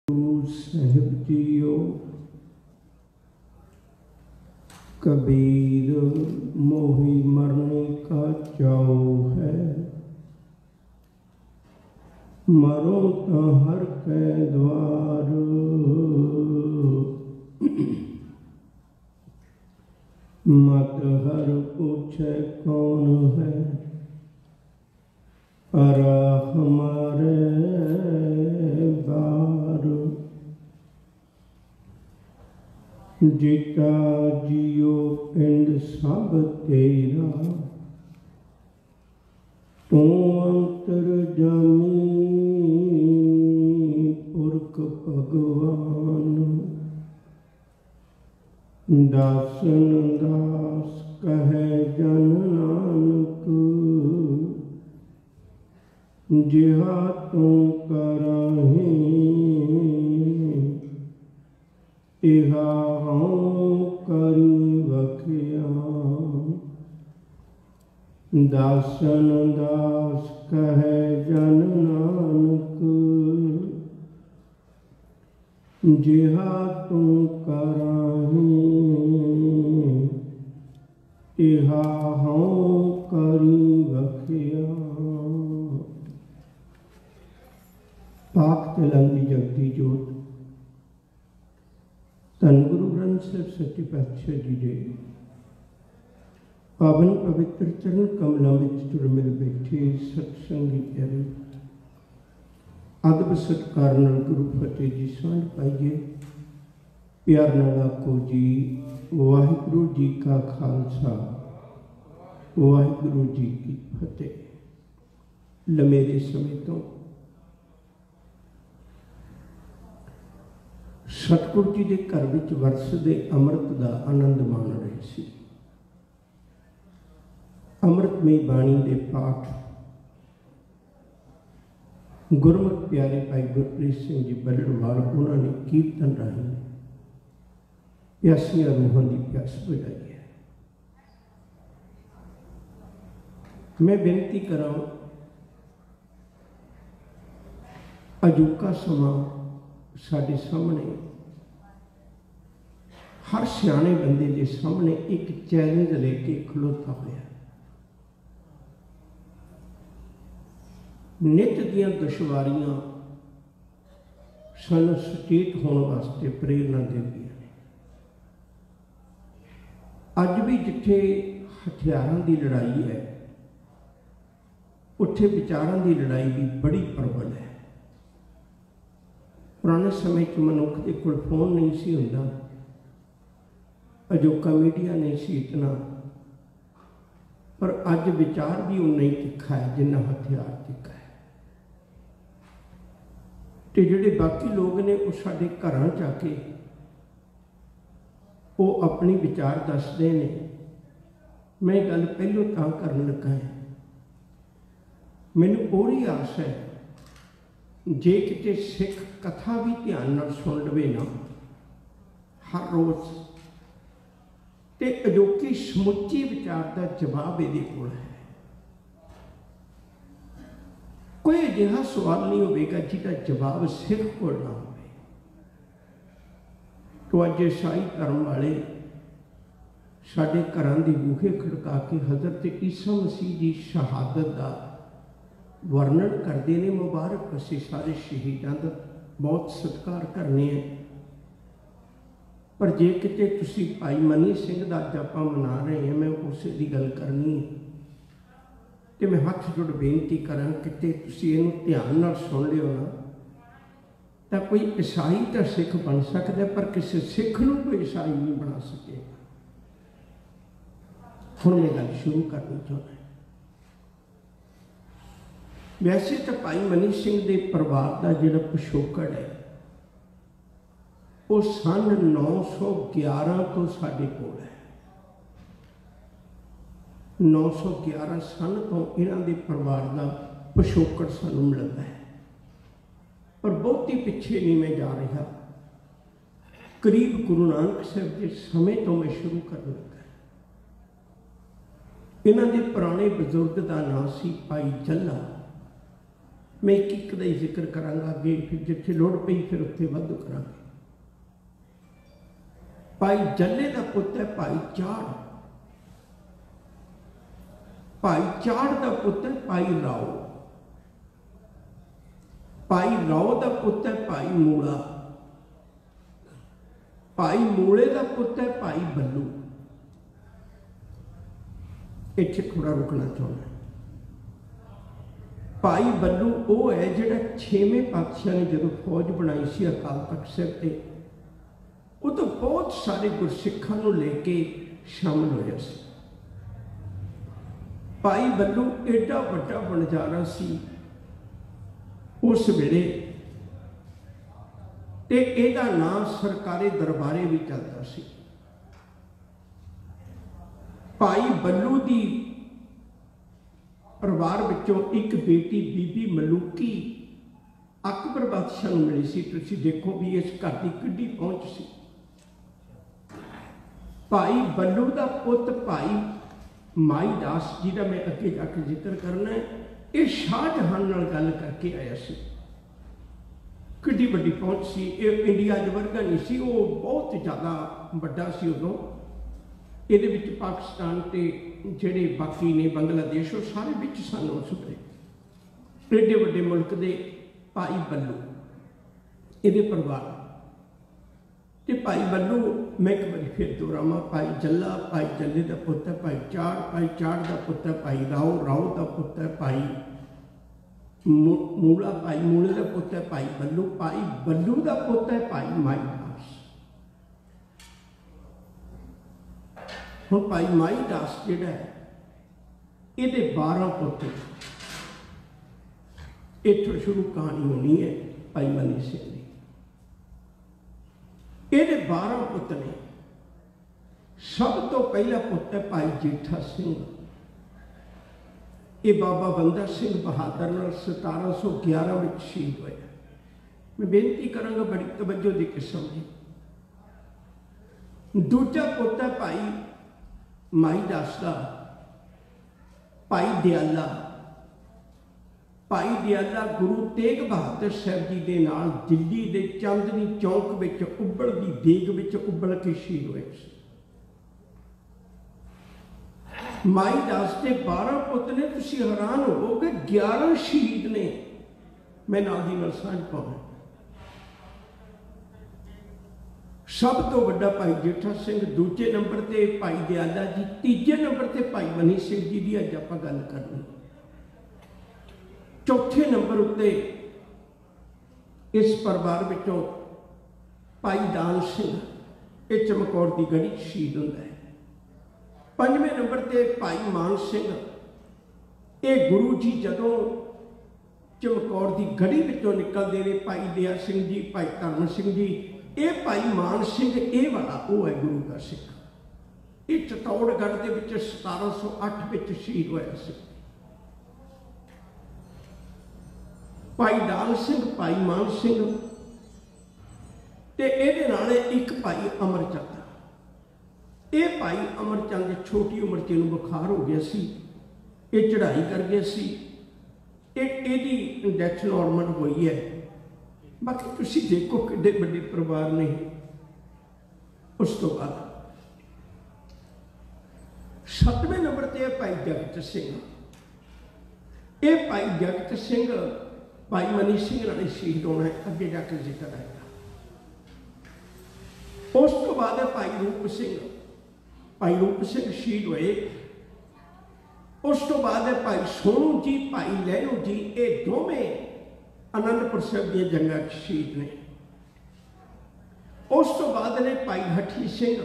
साहिब जियो कबीर मोही मरने का चाओ है, मरो तो हर के द्वार। मत हर पूछे कौन है, अरा हमारे बार। जिता जियो पिंड सब तेरा, तू अंतर जामी पुरख भगवान। दासन दास कहे जन नानक, जिहा तू कराही इहा हूँ करी बखिया। दासन दास कहे जन नानक, जिहा तू कराही इहा हूँ करी बखिया। पाक चलंदी जगती जोत धन गुरु ग्रंथ साहिब सच्चे पातशाह जी के पावन पवित्र चरण कमलों में जुड़ मिल बैठे सत्संगी प्यारे, अदब सत्कार नाल गुरु फतेह जी सांझ पाइए। प्यार नाल आखो जी वाहिगुरु जी का खालसा वाहिगुरु जी की फतेह। लमेरे समय तो सतगुरु जी के घर विच वरसदे अमृत का आनंद मान रहे सी। अमृतमय बाणी के पाठ गुरमुख प्यारे भाई गुरप्रीत सिंह जी बल्लड़वाल उन्होंने कीर्तन राही प्यासियां रूहां की प्यास बुझाई है। मैं बेनती करा अजोका समा साडे सामने हर सियाने बंदे के सामने एक चैलेंज लेके खलोता होया। नित दियां दुश्वारियां सानू सचेत होने वास्ते प्रेरणा देंदियां ने। अज भी जिथे हथियारों की लड़ाई है, उत्थे विचारों की लड़ाई भी बड़ी प्रबल है। पुराने समय च मनुख के कोल फोन नहीं सी हुंदा, अजोका मीडिया नहीं सी इतना, पर अज विचार भी उन्ना ही तिखा है जिन्ना हथियार तिखा है। ते जिहड़े बाकी लोग ने वो साडे घरां च आके वो अपनी विचार दसदे ने। मैं गल पहलों तां करन लगा है, मैनूं पूरी आस है जे किते सिख कथा भी ध्यान नाल सुन लवे ना हर रोज़, ते अजोकी समुची विचार का जवाब इहदे कोल है। कोई अजिहा सवाल नहीं होगा जिसका जवाब सिख कोल ना हो। तो अज ईसाई धर्म वाले साडे घरां दे बूहे खड़का के हज़रत ईसा मसीह की शहादत का वर्णन करते हैं। मुबारक असीं सारे शहीदों का बहुत सत्कार करने हैं, पर जे किते तुसीं भाई मनी सिंह का अज आपां मना रहे हैं, मैं उस दी गल करनी है। तो मैं हथ जोड़ बेनती करा किते तुसीं इहनूं ध्यान नाल सुन लियो ना, तो कोई ईसाई तो सिख बन सकता है, पर किसी सिख नूं कोई ईसाई नहीं बना सके। हुण मैं गल शुरू करनी चाहुंदा। वैसे तो भाई मनी सिंह के परिवार का जो पिछोकड़ है वो सन 911 तो साडे कोल है। 911 सन तो इन्हां दे परिवार का पिछोकड़ सानूं मिलता है, पर बहुती पिछे नहीं मैं जा रहा। करीब गुरु नानक साहब के समय तो मैं शुरू कर लगा। इन्हां दे पुराने बजुर्ग का नाम सी भाई जल्ला। मैं एक एक का ही जिक्र करांगा अगे, फिर जिथे लोड़ पई फिर उत्थे वाधू करांगे। भाई जल्ले का पुत्र है भाई चाड़, भाई चाड़ का पुत्र है भाई राव, भाई राव का पुत्र है भाई मूला, भाई मूले का पुत्र है भाई बल्लू। इत्थे थोड़ा रुकना चाहना। भाई बल्लू वो है जिहड़ा 6वें पातशाह ने जदों फौज बनाई सी अकाल तख्त साहिब ते, उदों बहुत सारे गुरसिखां नूं लेके शामिल होया सी। भाई बल्लू एडा वड्डा बनजारा सी उस वेले, ते इहदा नाम सरकारी दरबारे भी चलता सी। भाई बल्लू दी परिवार विचों एक बेटी बीबी मलूकी अकबर बादशाह नूं मिली सी। तुसीं देखो भी इस घर की किड्डी पहुंच सी। भाई बल्लू का पुत भाई माई दास जी का मैं अगे जाके जिक्र करना है, ये शाहजहान नाल गल करके आया सी। किड्डी वड्डी पहुंच सी, ये इंडिया च वर्गा नहीं सी, वो बहुत ज़्यादा वड्डा सी उदों। ਇਹਦੇ ਵਿੱਚ पाकिस्तान ਤੇ ਜਿਹੜੇ बाकी ने बांग्लादेश वो सारे ਵਿੱਚ सन उस ਵੇਲੇ। एडे ਵੱਡੇ मुल्क के भाई बल्लू ਇਹਦੇ परिवार ਤੇ भाई बल्लू मैं एक बार फिर दोहरावां, भाई जल्ला भाई जल्ले का पुत्र है भाई चाड़, भाई चाड़ का पुत्र है भाई राव, राव का पुत्र है भाई मूला, भाई मूले का पुत्र है भाई बल्लू, भाई बल्लू का पुत्र है भाई माई दास। हुण भाई माई दास जिहड़ा है इहदे 12 पुत्र, इत्थों शुरू कहानी होनी है भाई मनी सिंह की। इहदे 12 पुत्र ने। सब तो पहला पुत्र है भाई जेठा सिंह, ये बाबा बंदा सिंह बहादुर नाल 1711 में शहीद होया। मैं बेनती करांगा बड़ी तवज्जो दी किस्म दी। दूजा पुत्र है भाई माई दास का भाई दयाला। भाई दयाला गुरु तेग बहादुर साहब जी के नाल दिल्ली के चांदनी चौक विच उबलदी देग विच उबल के शहीद होए। माई दास के 12 पुत ने। तुसीं हैरान होवोगे 11 शहीद ने। मैं नाल दी नाल साझ पाऊँ। सब तो वड्डा भाई जेठा सिंह, दूजे नंबर ते भाई दयाला जी, तीजे नंबर ते भाई मनी सिंह जी की अज आपां गल करनी। चौथे नंबर उत्ते इस परिवार विचों भाई दान सिंह, ये चमकौर की गढ़ी शहीद होंदा है। 5वें नंबर ते भाई मान सिंह, ये गुरु जी जदों चमकौर की गढ़ी विचों निकलते हैं, भाई दया सिंह जी, भाई धर्म सिंह जी, ये भाई मान सिंह ये वाला वो है गुरु का सिख। ये चित्तौड़गढ़ के 1708 में शहीद होया सी। भाई दान सिंह, भाई मान सिंह ते इहदे नाल एक भाई अमरचंद। ये भाई अमरचंद छोटी उम्र च इहनूं बुखार हो गया सी, ये चढ़ाई कर गया सी, इहदी डैथ नॉर्मल हुई है। बाकी तुसीं देखो किड्डे वड्डे परिवार ने। उस तो बाद 7वें नंबर ते भाई जगत सिंह। ये भाई जगत सिंह भाई मनी सिंह नाल शहीद होना है, अगे जाके जिक्र आएगा। उस तो बाद भाई रूप सिंह, भाई रूप सिंह शहीद हुए। उस तो बाद भाई सोनू जी, भाई लहनू जी, ये दोवें आनंदपुर साहब दी जंगां शहीद ने। उस तो बाद ने भाई हठी सिंह,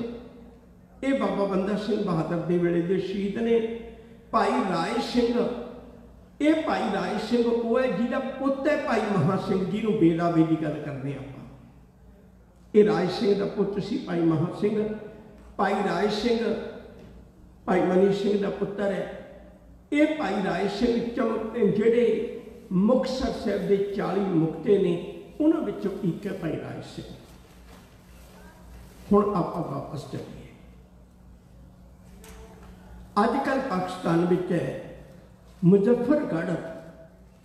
ये बाबा बंदा सिंह बहादुर के वेले दे शहीद ने। भाई राय सिंह, ये भाई राय सिंह वो है जिहदा पुत्र है भाई महा सिंह जी नूं बेदावे की गल करने आपां। ये राय सिंह का पुत्र सी भाई महा सिंह। भाई राय सिंह भाई मनी सिंह का पुत्र है। ये भाई राय सिंह जिहड़े मुक्तसर साहब के 40 मुक्ते ने, उन्हां विचों एक है भाई राय सिंह। हुण आपां वापस चलीए। अजकल पाकिस्तान विच है मुजफ्फरगढ़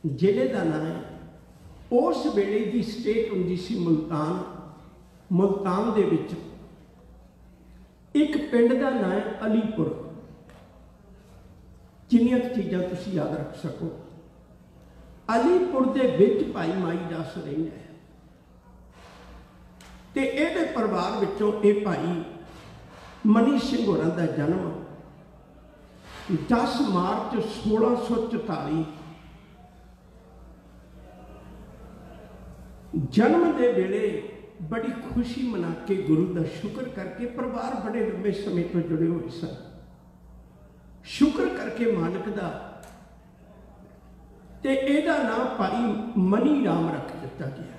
ਜ਼ਿਲ੍ਹੇ ਦਾ ਨਾਂ है। उस वेले की स्टेट हुंदी सी मुल्तान। मुल्तान दे विच एक पिंड का नाम है अलीपुर। जिन्नियां चीज़ां तुसीं याद रख सको, अलीपुर दे विच भाई माई दास रहिंदा है ते इहदे परिवार विचों ये भाई मनी सिंह होरां दा जन्म 10 मार्च 1644 जन्म के वेले बड़ी खुशी मना के गुरु का शुक्र करके परिवार बड़े लंबे समय तो जुड़े हुए सन। शुक्र करके मालिक का ते एदा नाम भाई मनी राम रख दिता गया।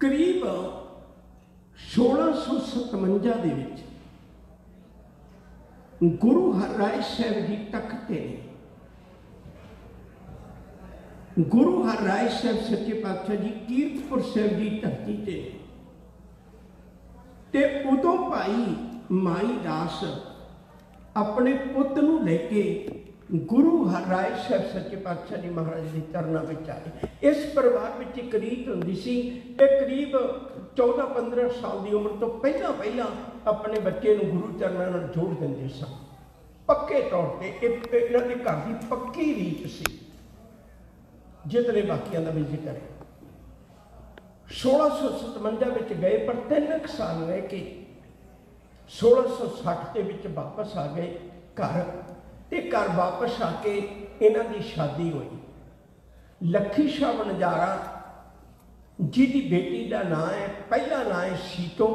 करीब 1657 दे विच गुरु हरराय साहब जी तख्ते ने। गुरु हरराय साहब सच्चे पातशाह जी कीरतपुर साहब जी धरती ते उदों भाई माई दास अपने पुत नूं लेके गुरु हरराय साहब सच्चे पातशाह जी महाराज के चरणों में आए। इस परिवार में एक रीत हुंदी सी, करीब 14-15 साल की उम्र तो पहला अपने बच्चे नूं गुरु चरणों नाल जोड़ दिंदे सन। पक्के तौर पर इन्हां दे घर की पक्की रीत सी, जितने बाकियां का भी जिक्र है। 1657 में गए पर 3 साल रह के 1660 के विच वापस आ गए घर। ते घर वापस आके इन्हां दी शादी हुई। लखी शाह वणजारा जिहदी बेटी का नाम है, पहला नाम है सीतो,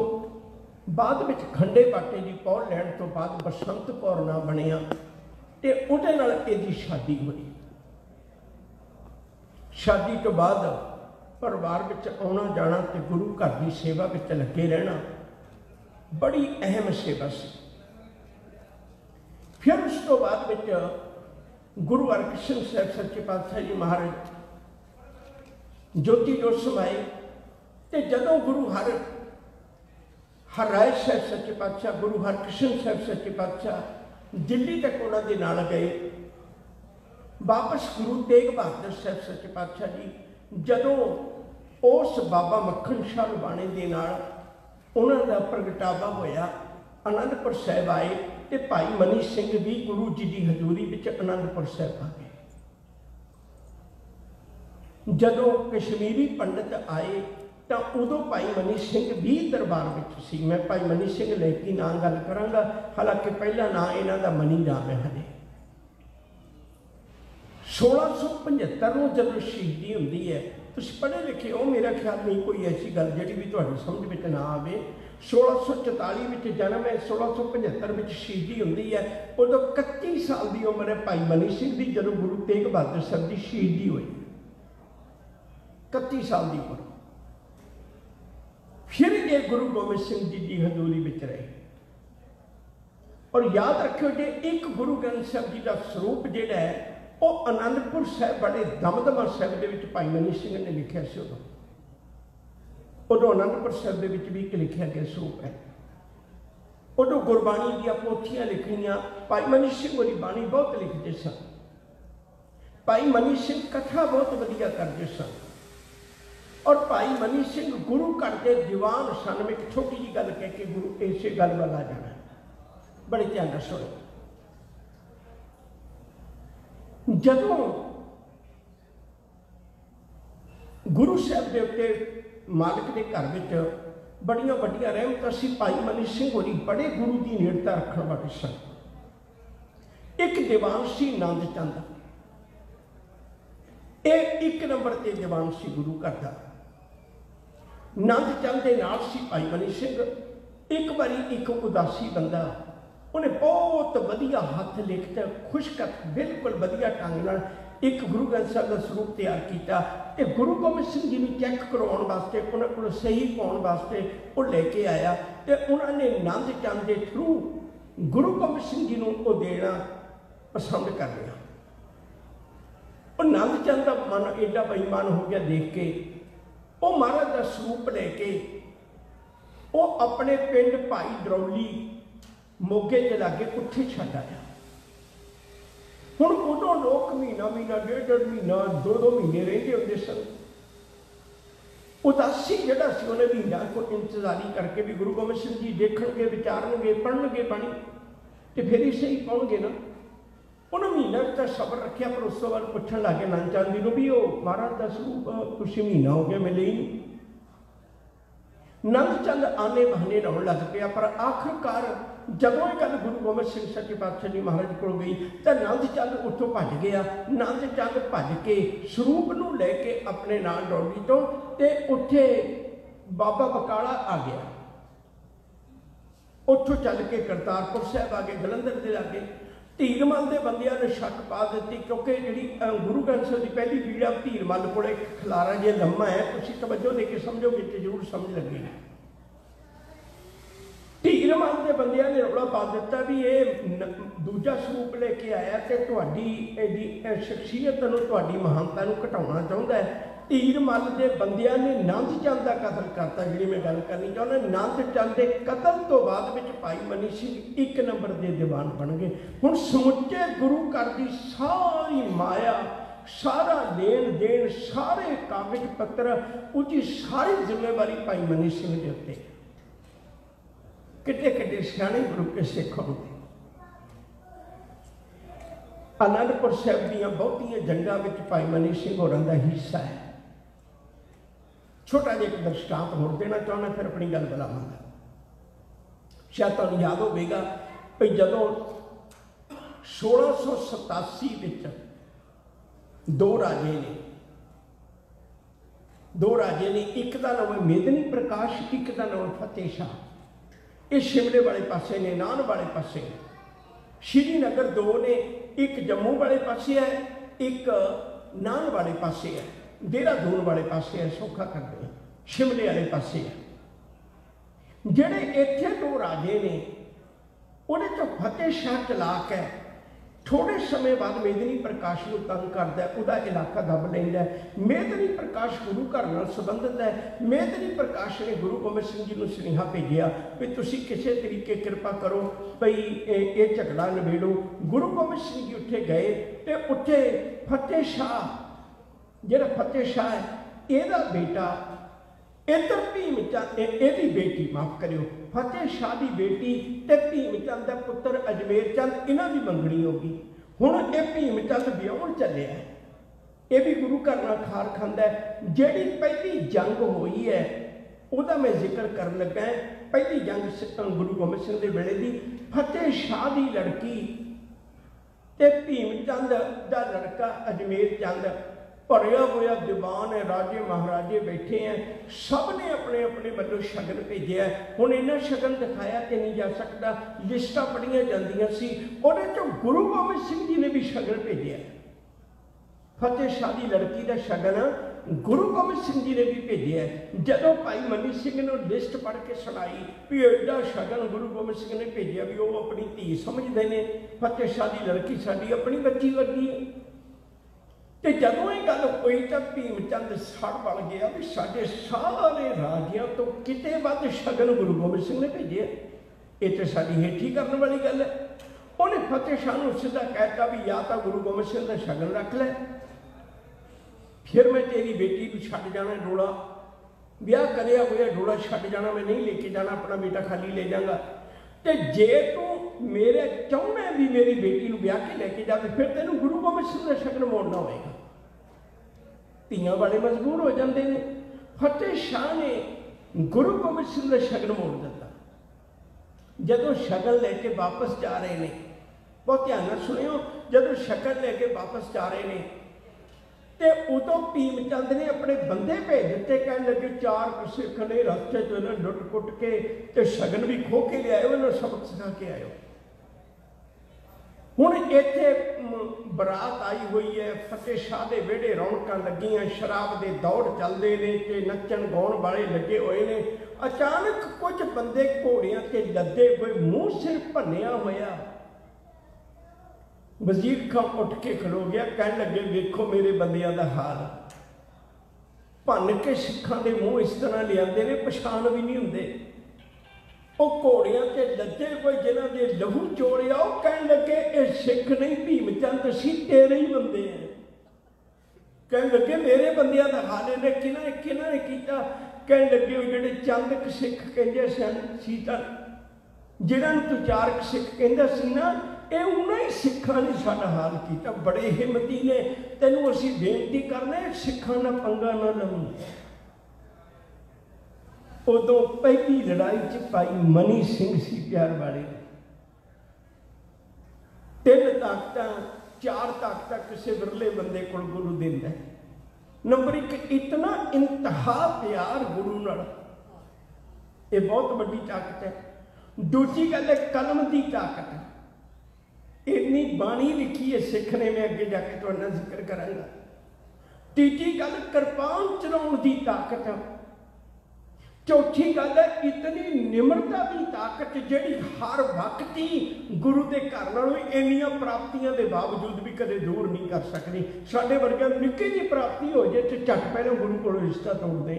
बाद में खंडे बाटे की पौड़ लैण तो बाद बसंत कौर नाम बनिया ते उहदे नाल इहदी शादी हुई। शादी तो बाद परिवार में आना जाना तो गुरु घर की सेवा में लगे रहना बड़ी अहम सेवा सी। फिर उस तो बाद में गुरु हरकृष्ण साहब सच्चे पातशाह जी महाराज ज्योति जोत समाए ते जदों गुरु हरराय साहब सच्चे पातशाह, गुरु हरकृष्ण साहब सच्चे पातशाह दिल्ली तक उन्होंने नाल गए। वापस गुरु तेग बहादुर साहब सच्चे पातशाह जी जदों उस बाबा मक्खन शाह लुबाणे दे नाल उन्हां दा प्रगटावा होया, आनंदपुर साहब आए ते भाई मनी सिंह भी गुरु जी की हजूरी विच आनंदपुर साहब आ गए। जदों कश्मीरी पंडित आए तो उदों भाई मनी सिंह भी दरबार में सी। मैं भाई मनी सिंह लेके ना गल करांगा, हालांकि पहला नाम इन्हां दा मनी राम है। हले 1675 जब शहीदी होंदी है, तुम पढ़े लिखे हो, मेरा ख्याल नहीं कोई ऐसी गल जी भी तुहाडी समझ में ना आवे। 1644 में जन्म है, 1675 में शहीदी होंदी है। उदों 31 साल की उम्र है भाई मनी सिंह की जदों गुरु तेग बहादुर साहब की शहीदी हुई। 31 साल की उम्र। फिर ये गुरु गोबिंद सिंह जी की हजूरी में रहे। और याद रखियो जे एक गुरु ग्रंथ साहब जी का स्वरूप जिहड़ा है वो आनंदपुर साहब बड़े दमदमा साहब के भाई मनी सिंह ने लिखा से। उदों आनंदपुर साहब के भी एक लिखा गया स्वरूप है। उदों गुरबाणी दी पोथियां लिखियां भाई मनी सिंह वाली बाणी बहुत लिखते सन। भाई मनी सिंह कथा बहुत वधिया करते सन। और भाई मनी सिंह गुरु घर के दीवान सन। में एक छोटी जी गल कह के गुरु इसे गल वाल आ जाना, बड़े ध्यान से सुनो। जदों गुरु साहब के उत्ते मालिक के घर में बड़िया वड्डिया रहमत सी। भाई मनी सिंह होरी बड़े गुरु की नेड़ता रखने वाले सन। एक दीवान सी नंद चंद, एक नंबर के दीवान सी गुरु घर का। नंद चंद के नाल सी भाई मनी सिंह। एक बारी एक उदासी बंदा उन्हें बहुत वधिया हथ लिखत खुशखत बिल्कुल वधिया ढंग नाल एक गुरु ग्रंथ साहब का स्वरूप तैयार किया। गुरु गोबिंद सिंह जी ने चैक करवाने वास्ते उन्होंने को सही पाने वास्ते वो लेके आया। तो उन्होंने नंद चंद के थ्रू गुरु गोबिंद सिंह जी को देना पसंद कर लिया। और नंद चंद का मन एडा बेईमान हो गया देख के, वो महाराज का स्वरूप लेके वो अपने पिंड भाई डरौली मोगे के लागे उत्थे छड्ड आया। हुण उदों लोग महीना महीना डेढ़ डेढ़ महीना दो दो महीने रहिंदे हुंदे सन। उदासी जिहड़ा सी उहने महीना को इंतजारी करके भी गुरु गोबिंद सिंह जी देखणगे, विचारनगे, पढ़नगे बाणी ते फिर ही सही पाउणगे ना। उन्होंने महीना तो सबर रखा, पर उस तो बाद पुछण लग गए नंद चंद जी नूं भी महाराज दस तुसीं महीना हो गया मिले ही नहीं। नंद चंद आने बहाने रोण लग पिया, पर आखिरकार जदों ये गल गुरु गोबिंद सिंह सच्चे पातशाह जी महाराज को गई तो नंद चंद उत्थों भज गया। नंद चंद भज के स्वरूप नूं लैके अपने नाल डोली तो ते उत्थे बाबा बकाला आ गया। उत्थों चल के करतारपुर साहब आ गए, जलंधर के लागे। धीरमल के बंदियां ने शक पा दी, क्योंकि जी गुरु ग्रंथ साहिब की पहली पीढ़ा धीरमल को खलारा जो लम्मा है, तुसीं तवज्जो दे के समझोगे तो जरूर समझ लगेगी। धीरमल के बंदियां ने रौला पा दिता भी ये दूजा स्वरूप लेके आया तो तुहाडी शख्सियत नूं, तुहाडी महानता नूं घटाउणा चाहुंदा है। धीरमल के बंदियां ने नंद चंद का कतल करता। जी मैं गल करनी चाहना, नंद चंद के कतल तो बाद में भाई मनी सिंह एक नंबर के दीवान बन गए। हुण समुचे गुरु घर की सारी माया, सारा लेन देन, सारे कागज पत्र, उसकी सारी जिम्मेवारी भाई मनी सिंह के उत्ते। किड्डे किड्डे सियाणे गुरु के सिख होंदे। आनंदपुर साहिब दीयां बहुतियां जंगां विच भाई मनी सिंह होरां दा हिस्सा है। छोटा जिहा एक दृष्टांत होर देना चाहना, फिर अपनी गल बुलावांगा। शायद तुहानूं याद होवेगा भी जदों 1687 विच दो राजे ने, एक का नाम है मेदनी प्रकाश, एक का नाम फतेह शाह। ये शिमले वाले पासे ने, नान वाले पासे ने। श्रीनगर दो ने, एक जम्मू वाले पासे है, एक नान वाले पासे है, देहरादून वाले पासे है, सौखा कर दे शिमले वाले पासे है। जेड़े इत्थे दो राजे ने, उहदे चों फतेह शाह चलाक है, थोड़े समय बाद मेदनी प्रकाश को तंग करता है, उहदा इलाका दब लैंदा है। मेदनी प्रकाश गुरु घर नाल संबंधित है। मेदनी प्रकाश ने गुरु गोबिंद सिंह जी को सुनेहा भेजिया भी तुसीं किसी तरीके कृपा करो भई ये झगड़ा नवेड़ो। गुरु गोबिंद सिंह जी उत्थे गए तो उत्थे फतेह शाह, जिहड़ा फतेह शाह है, इहदा बेटा इधर भीम चंद, एदी बेटी माफ करियो, फतेह शाह की बेटी ते भीम चंद का पुत्र अजमेर चंद, इन्हां दी मंगणी होगी। हुण ये भीम चंद विआहण चलिया है, ये भी गुरु घर नाल खार खांदा है। जिहड़ी पहली जंग होई है उहदा मैं जिक्र करन लगा है। पहली जंग गुरु गोबिंद सिंह दे वेले दी, फतेह शाह की लड़की ते भीम चंद का लड़का अजमेर चंद, भरिया हुआ दीवान है, राजे महाराजे बैठे हैं, सब ने अपने अपने वालों शगन भेजे है। हुण इन्ना शगन दिखाया कि नहीं जा सकता, लिस्टां पढ़ियां जांदियां सी, उहदे चों गुरु गोबिंद सिंह जी ने भी शगन भेजे। फतेह शाह की लड़की का शगन गुरु गोबिंद सिंह जी ने भी भेजे। जदों भाई मनी सिंह ने लिस्ट पढ़ के सुनाई भी एडा शगन गुरु गोबिंद सिंह ने भेजा भी वो अपनी धी समझते हैं, फतेह शाह की लड़की साडी अपनी बच्ची वर्गी है। तो जदों ये गल हुई तो भीम चंद सड़ बन गया भी साडे सारे राजियां तो किते वध शगन गुरु गोबिंद सिंह ने भेजे, ये तो साडी हेठी करने वाली गल है। उन्हें फतेह शाह को सीधा कहता भी या तो गुरु गोबिंद सिंह का शगन रख लै, फिर मैं तेरी बेटी को छड्ड जाना डोला, ब्याह करिया हुआ डोला छड्ड जाना, मैं नहीं लेके जाना, अपना बेटा खाली ले जाऊंगा। तो जे तू मेरे चाहना भी मेरी बेटी को ब्याह के लेके जाए, फिर तेन गुरु गोबिंद सिंह का शगन मोड़ना होगा। धीआं वाले मजबूर हो जाते हैं। फतेह शाह ने गुरु गोबिंद सिंह का शगन मोड़ दिता। जदों शगन लेके वापस जा रहे हैं, बहुत ध्यान नाल सुनियो, जदों शगन लेके वापस जा रहे हैं तो उदों भीम चंद ने अपने बंदे भेज दिते, कहने लगे 4 सिख ने रस्ते चो इन्हें लुट पुट के ते शगन भी खो के लियाओ, इन्हें सबक सिखा के आयो। हुण इत्थे बरात आई हुई है, फतेह शाह के विहड़े रौनकां लगियां, शराब के दौड़ चलते हैं ते नच्चण गाउण वाले लगे हुए ने। अचानक कुछ बंदे घोड़ियां ते लदे हुए, मूँह सिर भन्निया होया, वजीर खां उठ के खलो गया, कह लगे वेखो मेरे बंदियां दा हाल, भन के सिखां दे मूँह इस तरह लियाते ने, पछाण भी नहीं हुंदे। वो घोड़ियां ते लदे कोई जिन्हां दे लहू चोड़िया वो कहन लगे ये सिख नहीं भीम चंद सी तेरे ही बंदे हैं। कहन लगे मेरे बंदियां दा हाल ने किन्हां ने कीता। कहन लगे जिहड़े चंद सिख कहंदे सी जिन्हां नूं तूं चारक सिख कहंदा सी ना ये उन्हें सिखां ने साडा हाल किया। बड़े हिम्मती ने तेनों असीं बेनती करने सिखां नाल पंगा ना लवीं। उदों पहली लड़ाई च भाई मनी सिंह सी प्यार वाले। 3 ताकत 4 ताकत किसी विरले बंदे को गुरु दिंदा है। नंबर 1 इतना इंतहा प्यार गुरु नाल, ये बहुत बड़ी ताकत है। दूजी गल है कलम की ताकत है। इन्नी बाणी लिखी है सिख ने, मैं अगे जाके तुहाडे नाल जिक्र करांगा। तीजी गल किरपान चलाउण की ताकत है। चौथी गल है इतनी निमरता की ताकत जिहड़ी हर वक्त ही गुरु के घर नालों इन्नियां प्राप्तियां के बावजूद भी कदे दूर नहीं कर सकती। साडे वर्गा निक्की जी प्राप्ति हो जाए तो झट पहले गुरु को रिश्ता तोड़ दे।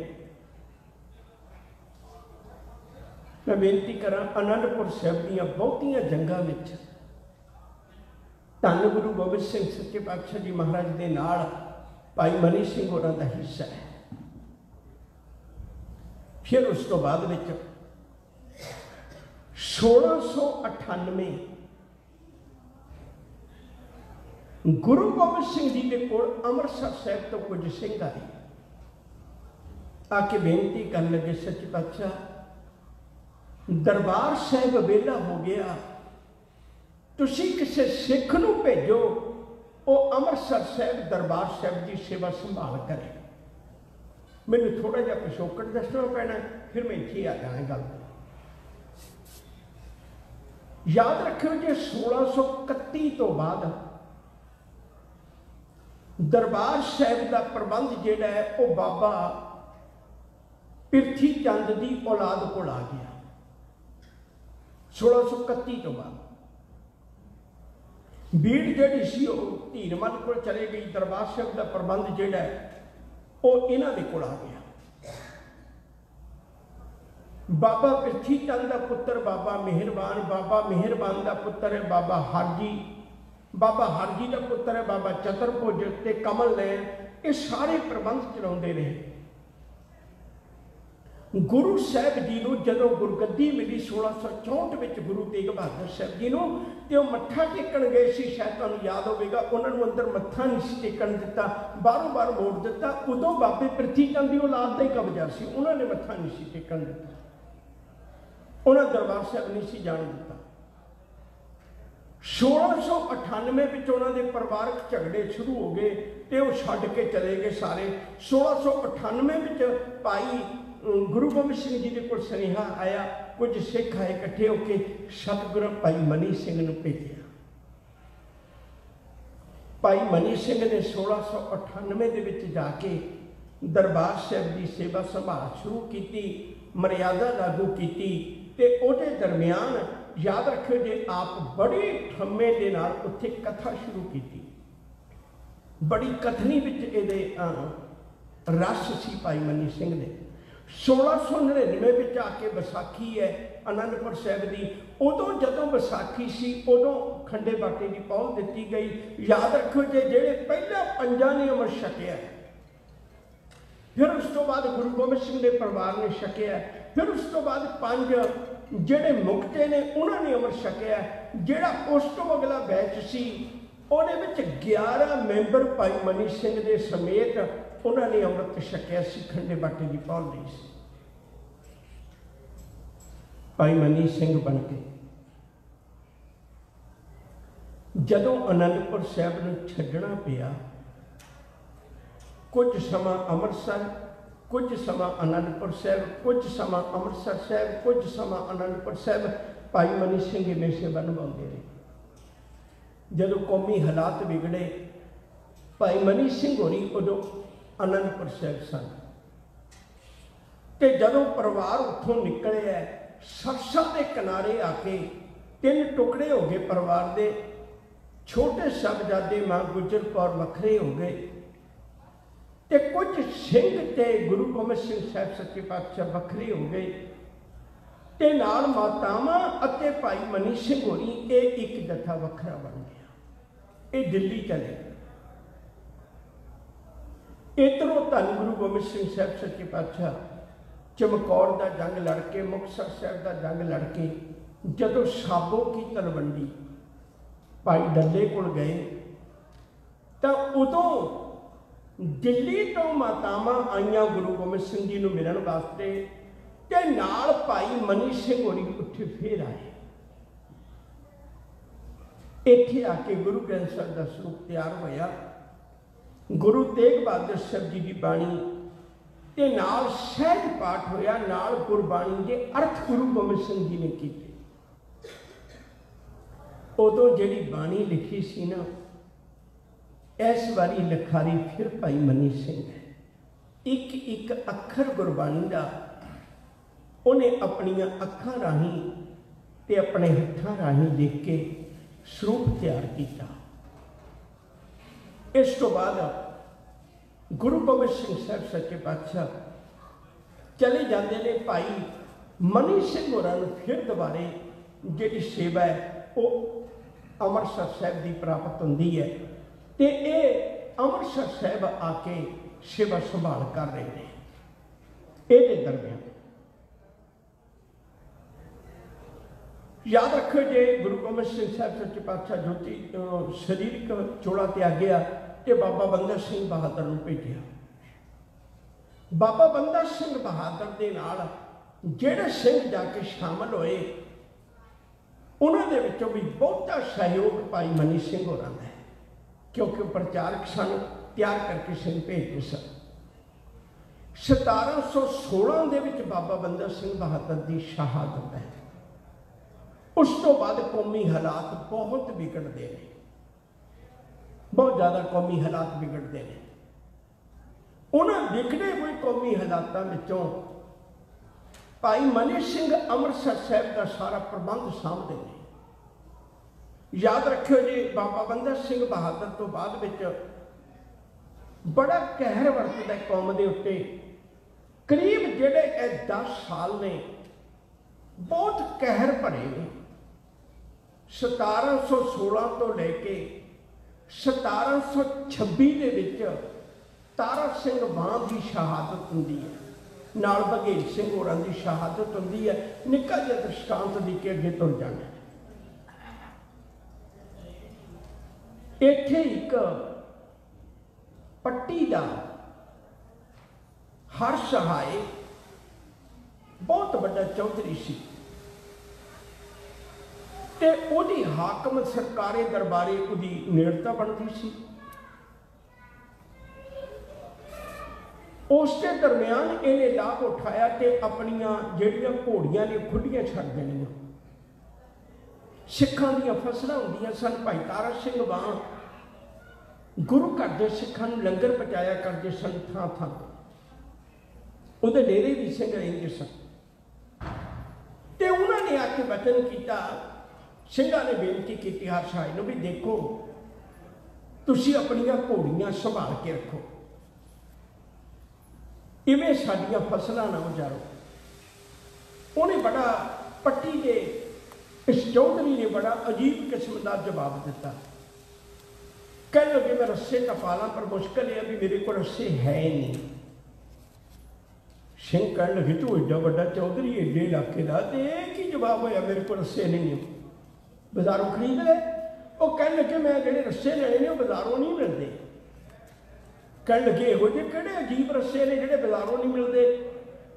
मैं बेनती करा आनंदपुर साहिब दीयां बहुतियां जंगां विच धन गुरु गोबिंद सिंह सच्चे पातशाह जी महाराज के नाल भाई मनी सिंह होरां दा हिस्सा है। फिर उस तो बाद 1698 गुरु गोबिंद सिंह जी के कोल अमृतसर साहिब तो कुछ सिंह आए, आके बेनती कर लगे सच्चे पातशाह दरबार साहिब वेला हो गया, तुसी किसी सिख नूं भेजो वो अमृतसर साहिब दरबार साहिब की सेवा संभाल करे। मैनूं थोड़ा जिहा पिछोकड़ दसना पैना, फिर मैं इत्थे आ जाना गल। याद रखियो जी 1631 तो बाद दरबार साहिब का प्रबंध जिहड़ा है वो बाबा पिरथी चंद की औलाद कोल आ गया। 1631 तो बाद भीड़ जिहड़ी सी धीरमल कोल चले गई। दरबार साहिब का प्रबंध जिहड़ा है वो इन्हां दे कोल आ गया। बाबा पिरथी चंद का पुत्र बाबा मेहरबान का पुत्र है बाबा हरजी का पुत्र है बाबा चतरभुज ते कमल नैन। ये सारे प्रबंध चलाते रहे। गुरु साहब जी को जदों गुरगद्दी मिली 1664 में गुरु तेग बहादुर साहब जी को, तो मत्था टेकन गए सी। शायद तुहानूं याद होगा उन्होंने अंदर मत्था नहीं टेकन दिता, बारों बार मोड़ दिता। उदों बाबे पिरथी चंद की औलाद का ही कब्जा सी, उन्होंने मत्था नहीं टेकन दिता, उन्होंने दरबार साहब नहीं जान दिता। 1698 में उन्होंने परिवारक झगड़े शुरू हो गए तो वह छड्ड के चले गए सारे। 1698 में भाई गुरु गोबिंद सिंह जी के कोल सुनेहा आया, कुछ सिख आए इकट्ठे होकर सतगुरु भाई मनी सिंह ने भेजा। भाई मनी सिंह ने 1698 के जाके दरबार साहिब की सेवा संभाल शुरू की, मर्यादा लागू की। उहदे दरम्यान याद रखियो जे आप बड़ी ठम्मे दे नाल उत्थे कथा शुरू की। बड़ी कथनी विच इहदे रस सी भाई मनी सिंह ने। 1699 में आके बैसाखी है आनंदपुर साहिब की। उदों जदों बैसाखी सी उदों खंडे बाटे की पहुल दी गई। याद रखो जे जेड़े पहला 5 ने अमृत छकिया, फिर उस तो बाद गुरु गोबिंद सिंह के परिवार ने छकिया, फिर उस तो बाद 5 जेड़े मुक्ते ने उन्होंने अमृत छकिया। जेड़ा उस तो अगला बैच सी उहदे विच 11 मैंबर भाई मनी सिंह के समेत उन्होंने अमृत छकिया सी, खंडे बाटे की पहुल ली सी। भाई मनी सिंह बन के जदों आनंदपुर साहिब नूं छड्डना पिया, कुछ समा अमृतसर, कुछ समा आनंदपुर साहिब, कुछ समा अमृतसर साहिब, कुछ समा आनंदपुर साहिब, भाई मनी सिंह हमेशा निभाते रहे। जदों कौमी हालात बिगड़े, भाई मनी सिंह होरी उदों आनंदपुर साहिब सन। ते जदों परिवार उत्थों निकले सरसा के किनारे आके 3 टुकड़े हो गए परिवार के। छोटे साहबजादे मां गुजर कौर वखरे हो गए, ते कुछ सिंह ते गुरु गोबिंद सिंह साहब सच्चे पातशाह वखरे हो गए। ਤੇ ਨਾਲ ਮਾਤਾਵਾਂ ਅਤੇ ਭਾਈ ਮਨੀ ਸਿੰਘ ਹੋਰੀ ਇਹ ਇੱਕ ਜਥਾ ਵੱਖਰਾ ਬਣ ਗਿਆ। ਇਹ ਦਿੱਲੀ ਚਲੇ ਗਏ। ਇੱਧਰੋਂ ਧੰਨ ਗੁਰੂ ਗੋਬਿੰਦ ਸਿੰਘ ਸਾਹਿਬ ਸੱਚੇ ਪਾਤਸ਼ਾਹ ਚਮਕੌਰ ਦਾ ਜੰਗ ਲੜ ਕੇ, ਮੁਕਤਸਰ ਸਾਹਿਬ ਦਾ ਜੰਗ ਲੜ ਕੇ ਜਦੋਂ ਸਾਬੋ ਕੀ ਤਲਵੰਡੀ ਭਾਈ ਡੱਲੇ ਕੋਲ ਗਏ ਤਾਂ ਉਦੋਂ ਦਿੱਲੀ ਤੋਂ ਮਾਤਾਵਾਂ ਆਈਆਂ ਗੁਰੂ ਗੋਬਿੰਦ ਸਿੰਘ ਜੀ ਨੂੰ ਮਿਲਣ ਵਾਸਤੇ ਤੇ ਨਾਲ ਭਾਈ ਮਨੀ ਸਿੰਘ ਹੋਰੀ ਉੱਥੇ ਫੇਰ ਆਏ। ਇੱਥੇ ਆ ਕੇ ਗੁਰੂ ਗ੍ਰੰਥ ਸਾਹਿਬ ਦਾ ਸਰੂਪ ਤਿਆਰ ਹੋਇਆ। ਗੁਰੂ ਤੇਗ ਬਹਾਦਰ ਸਾਹਿਬ ਜੀ ਦੀ ਬਾਣੀ ਤੇ ਨਾਲ ਸਹਿਜ ਪਾਠ ਹੋਇਆ, ਨਾਲ ਗੁਰਬਾਣੀ ਦੇ ਅਰਥ ਗੁਰੂ ਗੋਬਿੰਦ ਸਿੰਘ ਜੀ ਨੇ ਕੀਤੇ। ਉਦੋਂ ਜਿਹੜੀ ਬਾਣੀ ਲਿਖੀ ਸੀ ਨਾ, ਇਸ ਵਾਰੀ ਲਿਖਾਰੀ ਫਿਰ ਭਾਈ ਮਨੀ ਸਿੰਘ ਹੈ। ਇੱਕ ਇੱਕ ਅੱਖਰ ਗੁਰਬਾਣੀ ਦਾ ਉਹਨੇ ਆਪਣੀਆਂ ਅੱਖਾਂ ਰਾਹੀਂ ਤੇ ਆਪਣੇ ਹੱਥਾਂ ਰਾਹੀਂ ਦੇਖ ਕੇ ਸਰੂਪ ਤਿਆਰ ਕੀਤਾ। ਇਸ ਤੋਂ ਬਾਅਦ ਗੁਰੂ ਗੋਬਿੰਦ ਸਿੰਘ ਸਾਹਿਬ ਸੱਚੇ ਪਾਤਸ਼ਾਹ ਚਲੇ ਜਾਂਦੇ ਨੇ। ਭਾਈ ਮਨੀ ਸਿੰਘ ਹੋਰਾਂ ਨੂੰ ਫਿਰ ਦੁਬਾਰੇ ਜਿਹੜੀ ਸੇਵਾ ਹੈ ਉਹ ਅੰਮ੍ਰਿਤਸਰ ਸਾਹਿਬ ਦੀ ਪ੍ਰਾਪਤ ਹੁੰਦੀ ਹੈ ਤੇ ਇਹ ਅੰਮ੍ਰਿਤਸਰ ਸਾਹਿਬ ਆ ਕੇ ਸੇਵਾ ਸੰਭਾਲ ਕਰ ਰਹੇ ਨੇ। ਇਹਦੇ ਦਰਮਿਆਨ याद रखो जे गुरु गोबिंद सिंह साहब सच्चे पातशाह ज्योति शरीरक चोला त्यागया तो बाबा बंदा सिंह बहादुर नूं भेजिया। बाबा बंदा सिंह बहादुर दे नाल जिहड़े सिंह जाके शामिल होए उन्हां दे विचों भी बहुता सहयोग भाई मनी सिंह होरां दा है, क्योंकि प्रचारक सन तैयार करके सिंह भेजते सन। 1716 दे विच बाबा बंदा सिंह बहादुर की शहादत है। उस तो बाद कौमी हालात बहुत बिगड़ते हैं, बहुत ज़्यादा कौमी हालात बिगड़ते हैं। उन्होंने बिगड़े हुए कौमी हालातों विचों भाई मनी सिंह अमृतसर साहब का सारा प्रबंध सामभते हैं। याद रखियो जी, बाबा बंदा सिंह बहादुर तो बाद विच बड़ा कहर वरतदा कौम के उत्ते। करीब जिहड़े 10 साल ने बहुत कहर भरे ने। 1716 तो लैके 1726 ਦੇ ਵਿੱਚ ਤਾਰਾ ਸਿੰਘ ਬਾਂਹ ਦੀ ਸ਼ਹਾਦਤ ਹੁੰਦੀ ਹੈ, ਨਾਲ ਬਘੇਲ ਸਿੰਘ ਹੋਰਾਂ ਦੀ ਸ਼ਹਾਦਤ ਹੁੰਦੀ ਹੈ। ਨਿੱਕਾ ਜਿਹਾ ਦ੍ਰਿਸ਼ਟਾਂਤ ਦੇ ਕੇ ਅੱਗੇ ਤੁਰ ਜਾਣਾ। ਇੱਥੇ ਇੱਕ ਪੱਟੀ ਦਾ ਹਰ ਸਹਾਏ बहुत बड़ा चौधरी सी ते ओदी हाकम सरकारे दरबारे ओदी नेड़ता बनती सी। उसके दरम्यान इन्हें लाभ उठाया कि अपनियां जिहड़ियां घोड़ियां ने खुलियां छड्ड देणियां। सिखां दीयां फसलां हुंदियां सन। भाई तारा सिंह बां गुरु घर दे सिखां नूं लंगर पहुंचाया करदे सन थां थां। उहदे डेरे भी सिंह रहिंदे सन ते उन्होंने आके वचन किया। सिंघां ने बेनती की हर शाह नूं भी देखो तुसीं अपनियां घोड़ियां संभाल के रखो, इवें साडियां फसलां ना उजाड़ो। उन्हें बड़ा पट्टी के इस चौधरी ने बड़ा अजीब किस्म का जवाब दिता। कह लगे मैं रस्से टपा ला, पर मुश्किल है भी मेरे को रस्से है नहीं। सिंह कह लगे तू एडा बड़ा चौधरी एडे इलाके का, तो एक ही जवाब होया मेरे को रस्से नहीं है, बाजारों खरीद ले। वो कह लगे मैं जो रस्से लेने ने बाजारों नहीं मिलते। कह लगे यहो जे किहड़े अजीब रस्से ने जिहड़े बाजारों नहीं मिलते,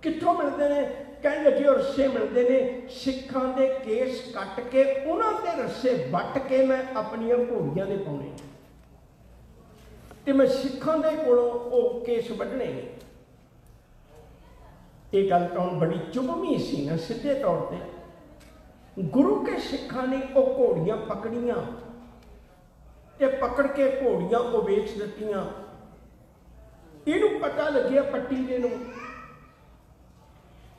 कित्थों मिलते हैं? कह लगे रस्से मिलते हैं सिखां दे केस कट के उन्हां ते रस्से वट के मैं अपनियां घोड़ियां दे पाउणे ते मैं सिखां दे कोलों वो केस वड्ढणे ने। ये गल तो बड़ी चुभवी सी ना। सीधे तौर पर गुरु के सिखा ने वो घोड़ियां पकड़ियां ते पकड़ के घोड़ियां वो बेच दित्तियां। इहनूं पता लग्या पट्टी दे नूं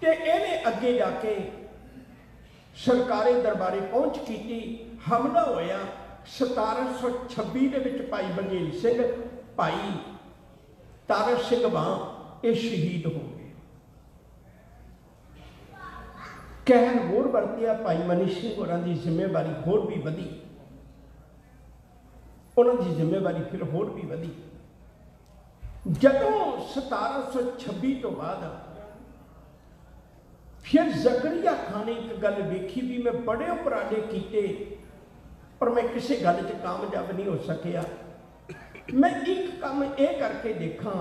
ते इहने अगे जाके सरकारे दरबारे पहुंच की। हमला होया 1726 दे विच भाई बघेल सिंह, भाई तारा सिंह बां ये शहीद हो गए। कहर होर वरतिया, भाई मनी सिंह होरां दी जिम्मेवारी होर भी वधी, उन्होंने जिम्मेवारी फिर होर भी वधी। जदों 1726 तो बाद फिर जकरिया खान ने एक गल वेखी भी मैं बड़े उपराले किए पर मैं किसी गल च कामयाब नहीं हो सकिया। मैं एक काम यह करके देखा,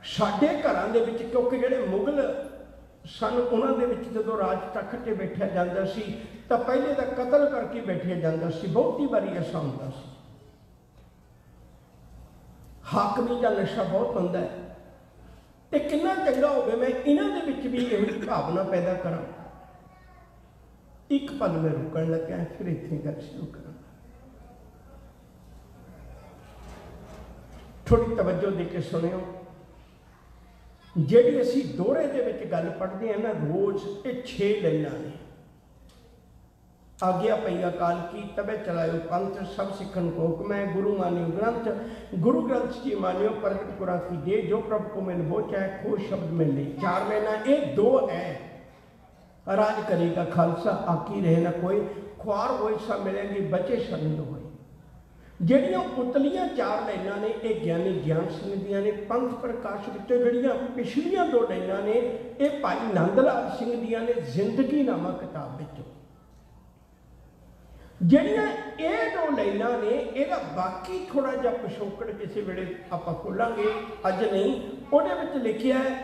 साडे घरां दे विच क्योंकि जिहड़े मुगल सन उन्हां दे विच जदों राज तख्त ते बैठा जांदा सी तां पहले तां कतल करके बैठा जांदा सी, बहुती बारी ऐसा हुंदा सी। हाकमी का नशा बहुत हुंदा है ते कितना चंगा होवे मैं इन्हां दे विच भी इहो जी भावना पैदा करां। एक पल में रुकण लग्या, फिर इत्थे गल शुरू करां। थोड़ी तवज्जो दे के सुनियो। ਜਿਹੜੀ ਅਸੀਂ ਦੋਹਰੇ ਦੇ ਵਿੱਚ ਗੱਲ पढ़ते हैं ना रोज़, ये 6 लाइनां ने। आज्ञा पई अकाल की तबे चलायो पंथ, सब सिखन को हुक्म है, गुरु मानियो ग्रंथ, गुरु ग्रंथ जी मानियो प्रगट पुरा की दे, जो प्रभु को मिल वो चाहे खो शब्द में ले। 4 लाइनां, ये 2 है। राज करेगा खालसा आकी रहे न कोई, ख्वार होए सब मिलेंगे बचे शरण होए। ਜਿਹੜੀਆਂ ਉਤਲੀਆਂ 4 ਲਾਈਨਾਂ ਨੇ ਇਹ ਗਿਆਨੀ ਗਿਆਨ ਸਿੰਘ ਦੀਆਂ ਨੇ। ਪੰਥ ਪ੍ਰਕਾਸ਼ ਵਿੱਚੋਂ ਜਿਹੜੀਆਂ ਪਿਛਲੀਆਂ 2 ਲਾਈਨਾਂ ਨੇ ਇਹ ਭਾਈ ਨੰਦ ਲਾਲ ਸਿੰਘ ਦੀਆਂ ਨੇ ਜ਼ਿੰਦਗੀ ਨਾਮਾ ਕਿਤਾਬ ਵਿੱਚੋਂ। ਜਿਹੜੀਆਂ ਇਹ 2 ਲਾਈਨਾਂ ਨੇ ਇਹਦਾ ਬਾਕੀ ਥੋੜਾ ਜਿਹਾ ਪਿਛੋਕੜ ਕਿਸੇ ਵੇਲੇ ਆਪਾਂ ਖੋਲਾਂਗੇ, ਅੱਜ ਨਹੀਂ। ਉਹਦੇ ਵਿੱਚ ਲਿਖਿਆ ਹੈ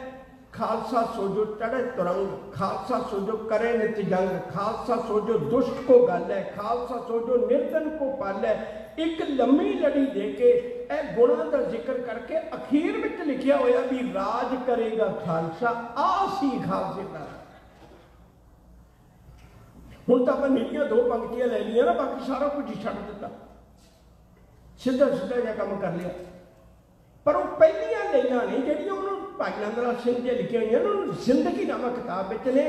खालसा सोजो चढ़े तुरंग, खालसा सोजो करे नित जंग, खालसा सोजो दुष्ट को गल है, खालसा सोजो निर्धन को पाल है। एक लम्मी लड़ी दे के ए गुणों का जिक्र करके अखीर में लिखा होया भी राज करेगा खालसा आसी खालसे का। हुण तां आपां नीलियां 2 पंक्तियां ले लिया ना, बाकी सारा कुछ ही छड्ड दिता, सीधा सीधा जिहा काम कर लिया। पर वो पहलियां लाइनां ने जिहड़ियां उन्होंने भाई नंद लाल सिंह जी लिखिया हुई उन्होंने जिंदगी नामा किताब में ने।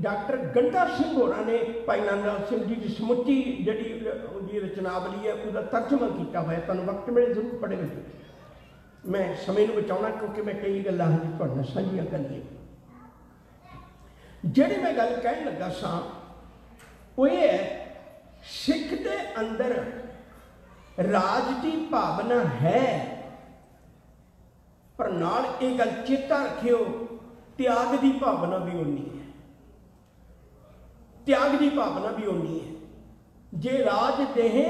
डॉक्टर गंडा सिंह होरां ने भाई नंद लाल सिंह जी की समुची जी रचनावली है उसका तर्जमा किया हुआ। तुहानूं वक्त मिले जरूर पढ़े लगे, मैं समय नूं बचाउणा क्योंकि मैं कई गल्लां हजे तुहाडे नाल साझीआं करनीआं। जिहड़ी मैं गल कहण लगा सां वो ये है, सिख दे अंदर राज की भावना है पर नाल ये गल चेता रखियो त्याग की भावना भी उन्नी है। त्याग की भावना भी उन्नी है। जे राज देहें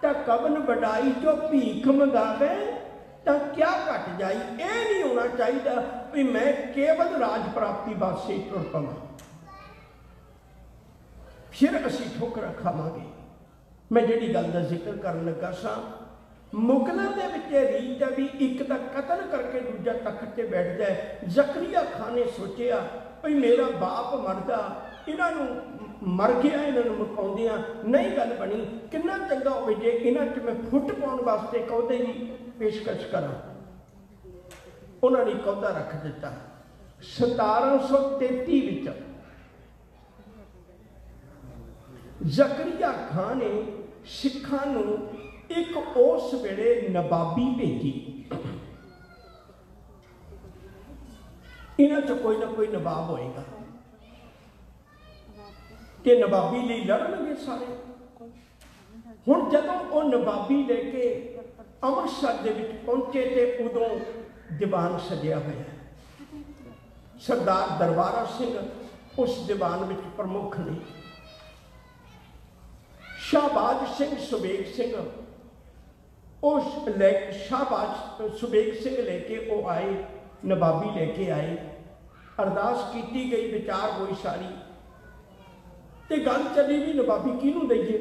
तो कबन वडाई जो भीख मंगावे तो क्या घट जाई। ये नहीं होना चाहिए भी मैं केवल राज प्राप्ति वास्ते तुर पवां, फिर असीं ठोकर खावांगे। मैं जिहड़ी गल दा जिक्र करन लगा सां, मुगलों के रीत है भी एक का कतल करके दूजा तख्त से बैठ जाए। जकरिया खान ने सोचा भाई मेरा बाप मरदा, इन्हों मर गया, इन्हों मुकाउंदियां नहीं गल बनी, कितना चंगा हो जे इन्हां च मैं फुट पाउण वास्ते कौदे की पेशकश करा। उन्होंने कौदा रख दिता। 1733 विच जकरिया खान ने सिखां नूं एक उस वेले नवाबी भेजी। इन्हां च कोई ना कोई नवाब होएगा कि नवाबी लई लड़नगे सारे। हुण जदों वो नवाबी लेके अमृतसर दे विच पहुंचे ते उदों दीवान सजिया होया। सरदार दरबारा सिंह उस दीवान विच प्रमुख ने। शाहबाज सिंह सुबेग सिंह उस शाहबाज सुबेग सिंह लेके वो आए, नवाबी लेके आए। अरदास की गई, विचार होई सारी ते गल चली भी नवाबी किहनूं दईए।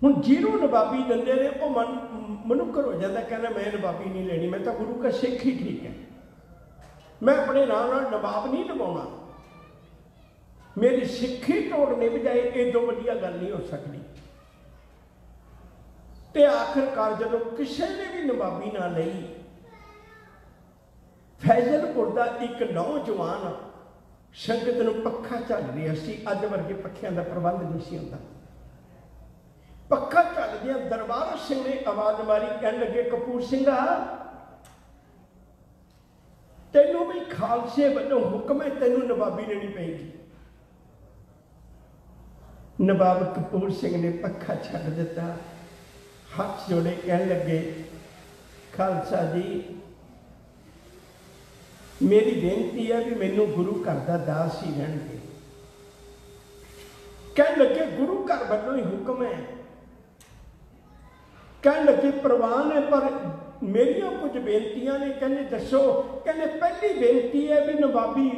हुण जिहनूं नवाबी दिंदे ने वो मनुक्कर हो जाता, कहना मैं नवाबी नहीं लेनी, मैं तो गुरु का सिख ही ठीक है, मैं अपने नाल नाल नवाब नहीं निभाउणा, मेरी सिक्खी तोड़ने बजाए ये 2 वधिया गल नहीं हो सकती। ते आखिरकार जदों किसी ने भी नवाबी ना लई, फैजलपुर का एक नौजवान संगत नूं पक्खा झल रहा सी। अज वर्गे पक्खियां का प्रबंध नहीं सी हुंदा। पक्खा झलदियां दरबारा सिंह ने आवाज़ मारी, कहण लगे कपूर सिंघा ਤੈਨੂੰ ਵੀ ਖਾਲਸੇ ਵੱਲੋਂ ਹੁਕਮ ਹੈ, ਤੈਨੂੰ ਨਵਾਬੀ ਲੈਣੀ ਪਏਗੀ। ਨਵਾਬ ਕਪੂਰ ਸਿੰਘ ਨੇ ਪੱਖਾ ਛੱਡ ਦਿੱਤਾ, ਹੱਥ ਜੋੜੇ ਕਹਿਣ ਲੱਗੇ, ਖਾਲਸਾ ਜੀ मेरी बेनती है भी मैनू गुरु घर का दास ही रहन दे। कह लगे गुरु घर वालों ही हुक्म है, कह लगे प्रवान है, पर मेरिया कुछ बेनतियां ने। कहने दसो, कहने पहली बेनती है भी नवाबी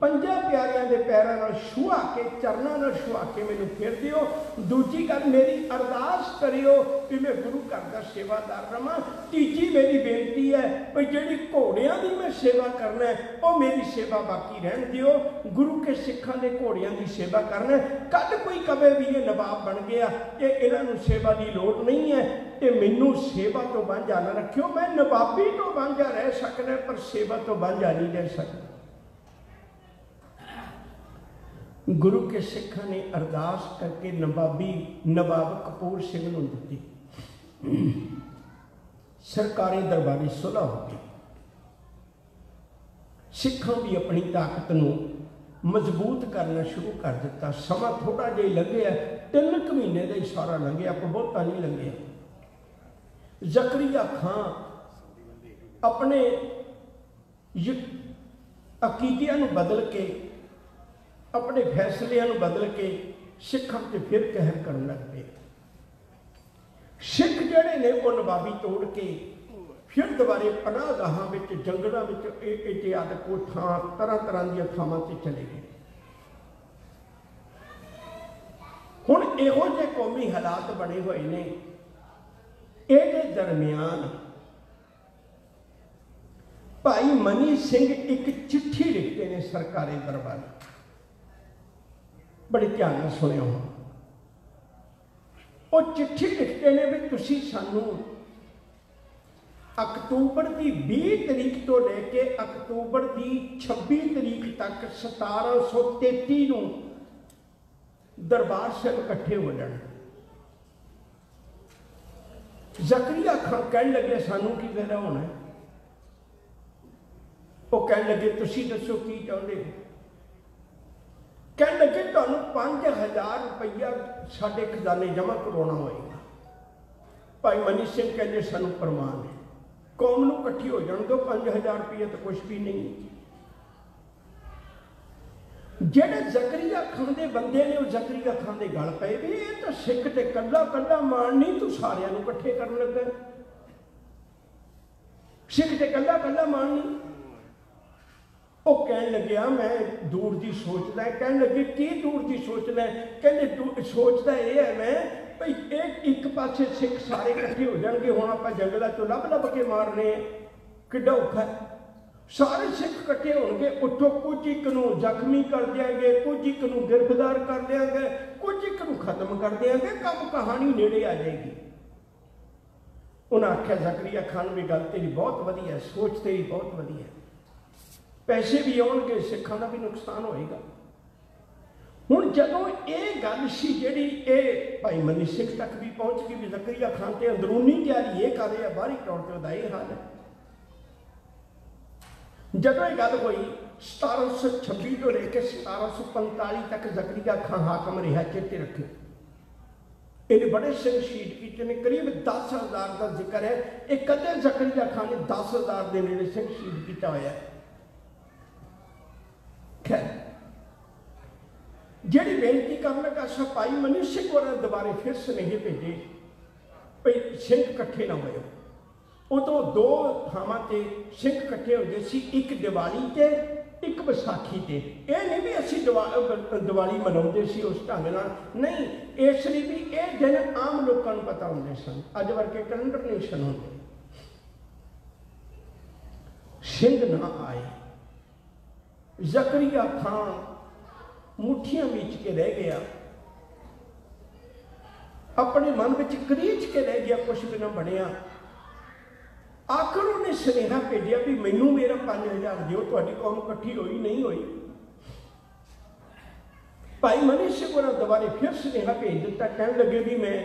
पंजा प्यारियां दे पैरां नाल छुआ के, चरनां नाल छुआ के मैनू फेर दिओ। दूजी गल मेरी अरदास करियो भी मैं गुरु घर का सेवादार रहां। तीजी मेरी बेनती है भी जिहड़ी घोड़ियां दी मैं सेवा करना है वो मेरी सेवा बाकी रहन दिओ। गुरु के सिखां दे घोड़ियां दी सेवा करना है। कल कोई कवे भी ये नवाब बन गया, ये इन्हां नूं सेवा की लोड़ नहीं है, ते मैनू सेवा तो वांझा न रखियो। मैं नवाबी तो वांझा रह सकदा पर सेवा तो वांझा नहीं रह सकदा। गुरु के सिखा ने अरदास करके नवाब कपूर सिंह नूं दित्ती। सरकारी दरबारी सुलह हो गई। सिखां भी अपनी ताकत नूं मजबूत करना शुरू कर दिता। समा थोड़ा जिहा लंघिया, 3 महीने का ही सारा लंघिया, पर बहुता नहीं लंघिया। जकरिया खां अपने अकीदियां नूं बदल के, अपने फैसलियां नूं बदल के सिखां ते फिर कहर करन लग पे। सिख जिहड़े ने वो नवाबी तोड़ के फिर दोबारे पनाहगाहां विच, जंगलां विच, इत्यादि कोठां, तरह तरह दी थावां ते चले गए। हुण इहो जे कौमी हालात बने हुए ने, इहदे दरमियान भाई मनी सिंह एक चिट्ठी लिखते हैं सरकारी दरबार। बड़े ध्यान नाल सुनियो। वो चिट्ठी लिखते हैं भी तुसी सानू अक्तूबर की 20 तरीक तो लैके अक्तूबर की 26 तरीक तक 1733 नूं दरबार साहिब इकट्ठे हो जाना। जकरिया खां कहन लगे सानू की वेला होना है। वो कहन लगे तुसी दसो की चाहुंदे हो। कह लगे तुहानू 5000 रुपया साडे खजाने जमा करवाना होएगा। भाई मनी सिंह कहते सानू प्रमाण है, कौम नूं इकट्ठी हो जाण दो, 5000 रुपया तो कुछ भी नहीं। जिहड़े जकरिया खां दे बंदे ने वो जकरिया खां दे गल पए भी ये तो सिख ते कल्ला कल्ला मान नहीं, तू सारियां नूं इकट्ठे करन लगा। सिख ते कल्ला कल्ला मान नहीं। वो कह लग्या मैं दूर की सोचदा है। कह लगे की दूर की सोचना है। कहते सोचता यह है मैं भाई एक पासे सिख सारे इकट्ठे हो जाएंगे, हुण आपां जंगलां चों लभ लभ के मारने किड्डा औखा है। सारे सिख इकट्ठे होणगे, उठो कुछ एक नूं जख्मी कर देंगे, कुछ एक नूं गिरफ्तार कर देंगे, कुछ एक नूं खत्म कर देंगे, कम कहानी नेड़े आ जाएगी। उन्हें आख्या जकरिया खान भी गल तेरी बहुत वधिया है, सोच तेरी बहुत वधिया है, पैसे भी आउणगे, सिखां दा भी नुकसान होएगा। हुण जदों ये गल सी जिहड़ी ये भाई मनी सिंह तक भी पहुंच गई भी जकरिया खान ते अंदरूनी तैयारी ये कर रहे, बाहरी तौर पर उहदा ये हाल है। जदों ये गल हुई 1726 तो लेकर 1745 तक जकरिया खान हाकम रहा। चेते रखे इन्हें बड़े सिंह शहीद किए ने, करीब 10,000 का जिक्र है। एक कदे जकरिया खान ने 10,000 के नेड़े सिंह शहीद किया होया। खैर जिहड़ी बेनती करन लगा भाई मनी सिंह और दोबारे फिर सुनेहे भेजे भाई सिंह इकट्ठे ना होए। उदों 2 थावां ते सिंह इकट्ठे होंदे सी, एक दिवाली ते एक विसाखी ते। यह नहीं भी असीं दिवाली मनाउंदे सी उस ढंग नाल, नहीं, इसलिए भी यह दिन आम लोगों को पता होंदे सन, अज वर्गे कैलेंडर नहीं सन होंदे। सिंह ना आए। जकरिया खान मुठियां मीच के रह गया, अपने मन में करीच के रह गया, कुछ भी ना बनया। आखिर उन्हें सुनेहा भेजा भी मैनू मेरा 5,000 दिओ, तुहाडी कौम इकट्ठी होई नहीं हुई। भाई मनी सिंह और दोबारे फिर सुनेहा भेज दिता, कहन लगे भी मैं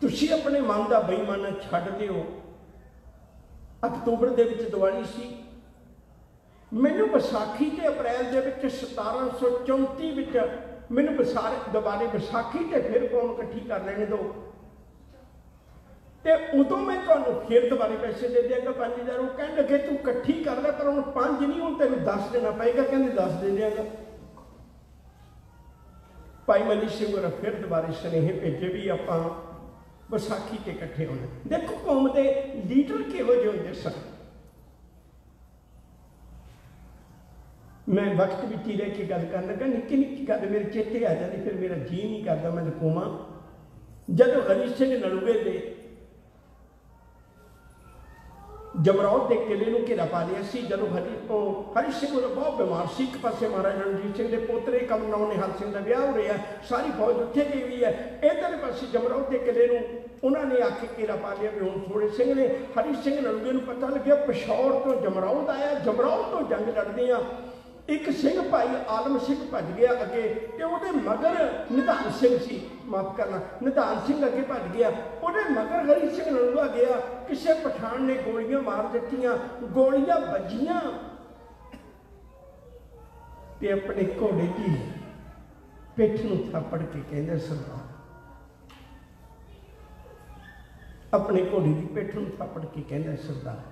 तुसीं अपने मन का बेईमाना छड्ड दिओ, अक्तूबर दे विच दिवाली सी। मैनू विसाखी ते अप्रैल दे विच 1734 विच मैनू दोबारे विसाखी ते फिर कौम इकट्ठी कर लेने दो, तो उदों मैं तुहानूं फिर दोबारे पैसे दे देंगा 5000। वो कह लगे तू इकट्ठी कर ले, पर हुण 5 नहीं, हुण तेनूं 10 देना पेगा। कहते 10 दे देंगा। भाई मनी सिंह होर फिर दोबारे सुनेहे भेजे भी आपां विसाखी ते इकट्ठे होना। देखो कौम के लीडर किहो जिहे होंदे सन। मैं वक्त भी ही रह के गल कर लगा, निक्की निक्की गल मेरे चेते आ जाती, फिर मेरा जी नहीं करता मैं लुकावां। जदों हरी सिंह नलूए दे जमरौद के किले में घेरा पा लिया सी, जदों हरी सिंह बहुत बीमार सी। एक पासे महाराजा रणजीत सिंह के पोतरे कमरनौर निहाल सिंह का ब्याह हो रहा है, सारी फौज उत्थे गई हुई है। इधर पासे जमरौद के किले उन्होंने आके घेरा पा लिया भी हूँ थोड़े सिंह ने। हरी सिंह नलूए को पता लगे पिशौर तो जमरौद आया, जमरौद तो जंग लड़ते हैं। एक सिंह भाई आलम सिंह भज गया अगे, तो वो मगर निधान सिंह सी, माफ करना, निधान सिंह अगे भज गया। वो मगर हरी सिंह नलूआ गया। किसी पठान ने गोलियां मार दित्तियां, गोलियां बजियां ते अपने घोड़े की पिठ नूं थापड़ के कहंदे सरदार, अपने घोड़े की पिठ नूं थापड़ के कहंदे सरदार,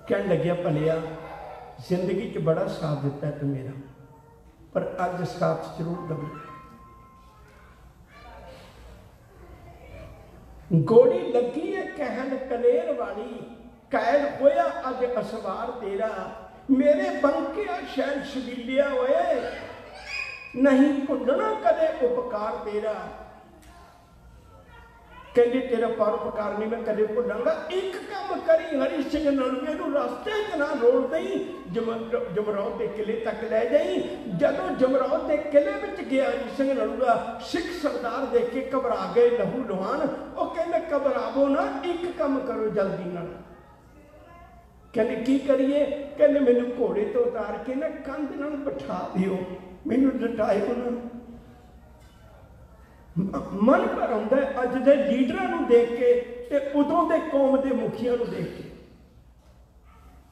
कहन लग्या भलिया जिंदगी च बड़ा साथ दिता है तू मेरा, पर अज साथ जरूर दबी। गोली लगी है कहल कलेर वाली, कैद होया अज असवार तेरा। मेरे बंकिया शैल शबीलिया होए, नहीं भुलना कदे उपकार तेरा। कहते तेरा परोपकार नहीं मैं कदे भुलांगा। एक काम करी हरी सिंह नलूए नूं रास्ते च ना रोड़ दई, जमरौद के किले तक लै जाई। जदों जमरौद के किले विच गया हरी सिंह नलूआ, सिख सरदार देख के घबरा गए लहू लुहान। वो कहते घबरावो ना, एक काम करो जल्दी नाल। कहते की करिए? कहते मैनूं घोड़े तो उतार के ना कंध नाल बिठा दिओ, मैनूं लटाइओ ना। मन भर आउंदा अज दे लीडरां नूं देख के ते उदों दे कौम दे मुखिया नूं देख के।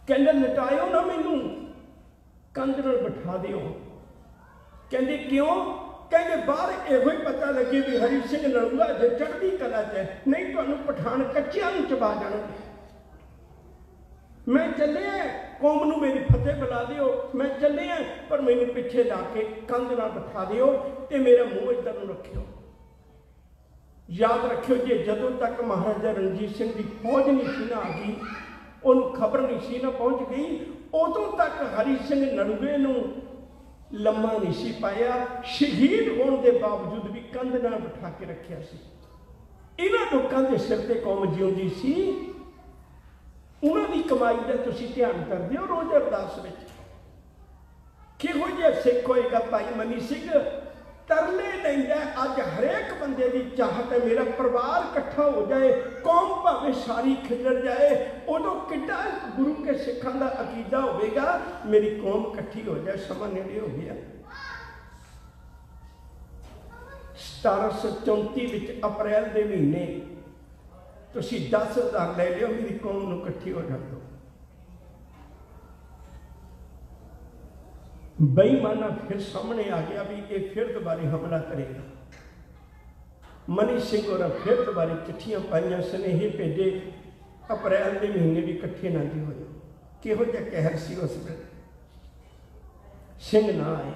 कहंदे लटाइओ ना मैनूं, कंध नाल बिठा दिओ। कहंदे क्यों? कहंदे बाहर इहो ही पता लगे भी हरी सिंह नलूआ जे चढ़दी कला च है, नहीं तुहानूं पठान कच्चियां नूं चबा जाणगे। मैं चलिया कौम नूं मेरी फतेह बुला दिओ, मैं चलिया पर मैनूं पिछे ला के कंध नाल बिठा दिओ ते मेरा मूँह इधर नूं रखिओ। याद रखियो जी, जदों तक महाराजा रणजीत सिंह की फौज नहीं सी ना आ गई, उन्होंने खबर नहीं सी ना पहुँच गई, उदों तक हरी सिंह नलूए नूं लम्मा नहीं सी पाया। शहीद होने के बावजूद भी कंध नाल बिठा के रखिया सी। इन्हां लोकां दे सिर ते कौम जिउंदी सी। उन्हां दी कमाई का तुसीं ध्यान करदे हो रोज़ अरदास विच। किहो जिहा सिख होएगा भाई मनी सिंह तरले लैंदा अज हरेक बंदे की चाहत है मेरा परिवार इकट्ठा हो जाए, कौम भावें सारी खिलर जाए। उदों किड्डा गुरु के सिखां दा अकीदा होवेगा, मेरी कौम इकट्ठी हो जाए, समा नेड़े हो गया। 1734 विच अप्रैल के महीने तुसीं 10,000 ले लियो, मेरी कौम नूं इकट्ठी हो जाण दो। बेईमाना फिर सामने आ गया भी ये फिर दोबारे हमला करेगा। मनी सिंह और फिर दोबारे चिट्ठियां पाइया, सुनेहे भेजे, अप्रैल के महीने भी इकट्ठे ना जी होए। किहो जिहा कहर सी उस वेले, सिंह ना आए।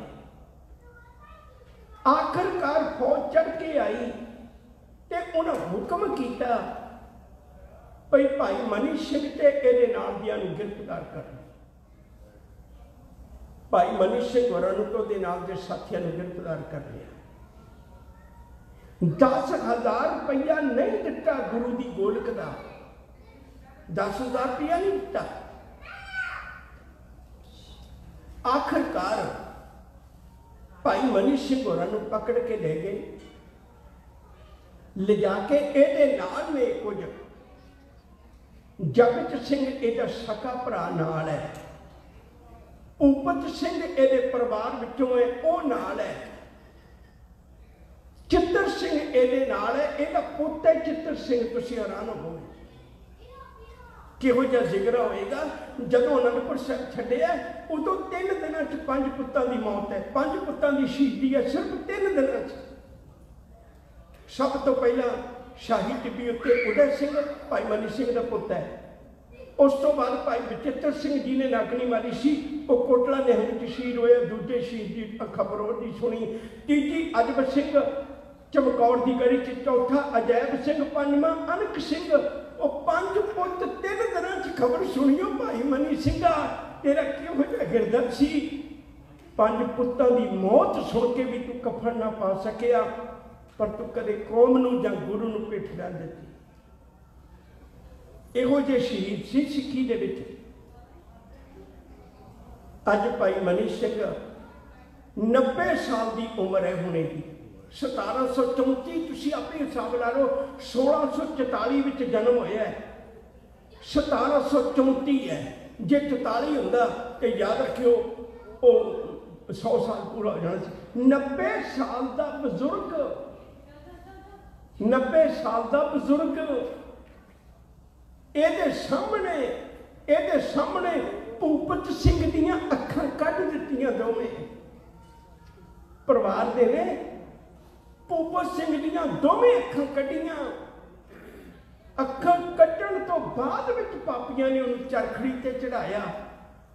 आखिरकार फौज चढ़ के आई ते उन्हें हुक्म किया भाई भाई मनी सिंह ते इहदे नाल दियां नूं गिरफ्तार कर। भाई मनी सिंह होरां नूं तो दे नाल दे साथियां नूं गिरफ्तार कर लिया। 10,000 रुपया नहीं दिता गुरु की गोलक का, 10,000 रुपया नहीं दिता। आखिरकार भाई मनी सिंह होरां नूं पकड़ के ले गए, ले जाके इहदे नाल ने कुछ जगत सिंह इहदा सका भरा नाल है, भूपत सिंह इहदे परिवार विचों है वह नाल है, चित्तर सिंह इहदे नाल है, इहदा पुत्त है चित्तर सिंह। तुसीं हैरान होवोगे किहो जिहा जिगरा होएगा। जदों अनंदपुर साहिब छड्डिया उदों 3 दिनां च 5 पुत्तां दी मौत है, 5 पुत्तां दी शहीदी है सिर्फ 3 दिनां च। सब तो पहला शाही टिब्बी उत्ते उदय सिंह भाई मनी सिंह का पुत है। उस तो बाद भाई बचित्र सिंह जी ने नागनी मारी सी, वो कोटला निहंग च शहीद होए। दूजे शहीद की खबर उसकी सुनी। तीजी अजब सिंह चमकौर की गढ़ी च, चौथा अजैब सिंह, पंजवां अनक सिंह। वो 5 पुत 3 दिनां च खबर सुनियो भाई मनी सिंघा तेरा किहो जिहा गिरदत सी। 5 पुत्तां दी मौत सुन के भी तू कफन ना पा सकिया, पर तू कदे कौम नूं जां गुरु नूं पिठ ना दित्ती। इहो जे शहीद सी सिੱਖੀ ਦੇ ਵਿੱਚ। ਅੱਜ ਭਾਈ ਮਨੀ ਸਿੰਘ 90 साल की उम्र है हुणे की। 1734 तुसीं आपे हिसाब ला लो, 1644 विच जन्म होया है, 1734 है। जे 44 हुंदा ते याद रखियो वो 100 साल पूरा हो जाना सी। 90 साल का बजुर्ग, 90 साल का बजुर्ग ਇਹਦੇ ਸਾਹਮਣੇ ਭੂਪਤ ਸਿੰਘ ਦੀਆਂ ਅੱਖਾਂ ਕੱਢ ਦਿੱਤੀਆਂ ਦੋਵੇਂ। ਪਰਿਵਾਰ ਦੇ ਨੇ ਭੂਪਤ ਸਿੰਘ ਦੀਆਂ ਦੋਵੇਂ ਅੱਖਾਂ ਕੱਢੀਆਂ। ਅੱਖਾਂ ਕੱਢਣ ਤੋਂ ਬਾਅਦ ਵਿੱਚ ਪਾਪੀਆਂ ਨੇ ਉਹਨੂੰ ਚਰਖੜੀ ਤੇ ਚੜਾਇਆ।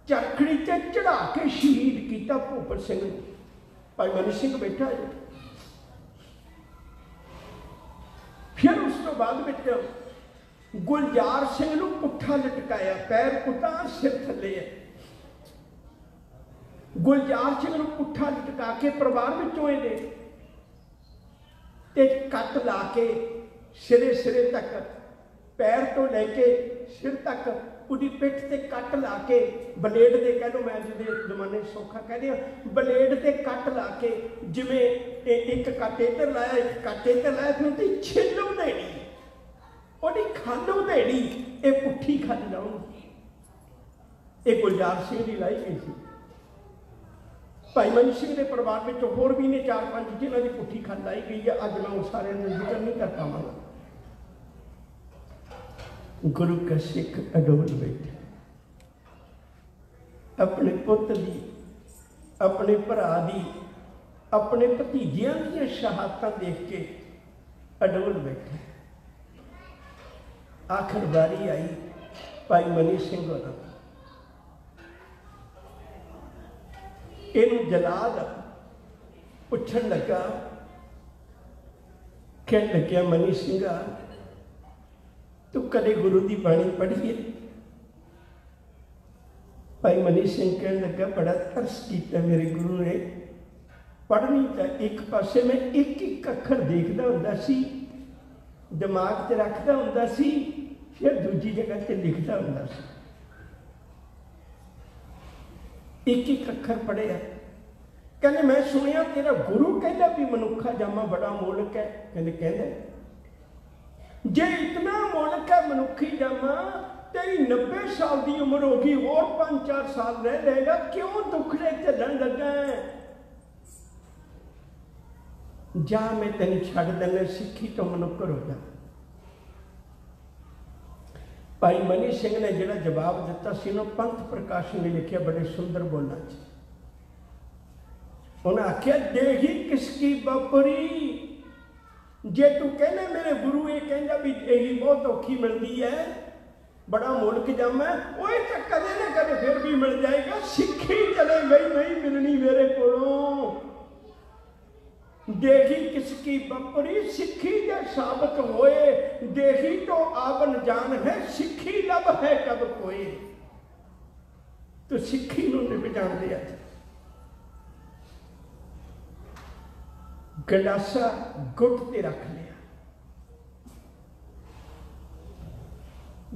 ਚਰਖੜੀ ਤੇ ਚੜਾ ਕੇ ਸ਼ਹੀਦ ਕੀਤਾ ਭੂਪਤ ਸਿੰਘ ਨੂੰ। ਭਾਈ ਮਨੀ ਸਿੰਘ ਬੈਠਾ ਹੈ। ਫਿਰ ਉਸ ਤੋਂ ਬਾਅਦ ਵਿੱਚ गुलजार सिंह नूं पुट्ठा लटकाया, पैर पुट्ठा सिर थले है। गुलजार सिंह नूं पुट्ठा लटका के परिवार विचों इहदे ते कट ला के सिरे तक, पैर तो लैके सिर तक उहदी पिठ ते कट ला के, बलेड दे कह लो, मैं अज दे जमाने सौखा कह दिया, बलेड ते कट ला के जिवें एक कट इधर लाया, एक कट इधर लाया, फिर उहदी छिल उधेड़ी, ਉਹਦੀ ਖੱਲ ਉਧੇੜੀ, ਇਹ ਪੁੱਠੀ ਖੱਲ ਲਾਉਣੀ। ਇਹ ਗੁਲਜ਼ਾਰ ਸਿੰਘ ਦੀ ਲਾਈ ਗਈ ਸੀ। ਭਾਈ ਮਨੀ ਸਿੰਘ ਦੇ ਪਰਿਵਾਰ ਵਿੱਚ ਹੋਰ ਵੀ ਨੇ 4-5 ਜਿਨ੍ਹਾਂ ਦੀ ਪੁੱਠੀ ਖੱਲ ਲਾਈ ਗਈ ਹੈ। ਅੱਜ ਮੈਂ ਉਹ ਸਾਰਿਆਂ ਦਾ ਜ਼ਿਕਰ ਨਹੀਂ ਕਰ ਪਾਵਾਂਗਾ। ਗੁਰੂ ਕਾ ਸਿੱਖ ਅਡੋਲ ਬੈਠਾ, ਆਪਣੇ ਪੁੱਤ ਦੀ, ਆਪਣੇ ਭਰਾ ਦੀ, ਆਪਣੇ ਭਤੀਜਿਆਂ ਦੀਆਂ ਸ਼ਹਾਦਤਾਂ ਦੇਖ ਕੇ ਅਡੋਲ ਬੈਠਾ। आखिर बारी आई भाई मनी सिंह होना। इनू जलाल पुछन लगा, कह लग्या मनी सिंघा तू कदे गुरु की बाणी पढ़ी है? भाई मनी सिंह कह लगा, बड़ा तरस किया मेरे गुरु ने। पढ़नी तो एक पासे में एक अखर देखता हुंदा सी, दिमाग च रखता हुंदा सी, फिर दूजी जगह से लिखता हुंदा सी। एक अखर पढ़िया। कहने मैं सुनिया तेरा गुरु कहता भी मनुखा जामा बड़ा मोलक है। कहते जे इतना मोलक है मनुखी जामा, तेरी 90 साल की उम्र होगी, और 5-4 साल रह जाएगा, क्यों दुखड़े चलन लगा है? जा मैं तेन छड़ देना, सिक्खी तो मनुक्कर हो जा। भाई मनी सिंह ने जिहड़ा जवाब दिता सी ना, पंथ प्रकाश ने लिखिया बड़े सुंदर बोलों च। उन्हें आख्या देही किसकी बपरी, जे तू कहना मेरे गुरु ये कहना भी यही बहुत औखी मिलती है, बड़ा मुल्क जामा है, वो तो कदे ना कदे फिर भी मिल जाएगा। सिक्खी चले गई नहीं मिलनी मेरे कोलों। देखी किसकी बपरी, सिक्खी जो साबित होए, देखी तो आबन जान है, सिक्खी लब है कब कोई। तो सिक्खी नूं नहीं जान दिया। गंडासा गुट ते रख लिया।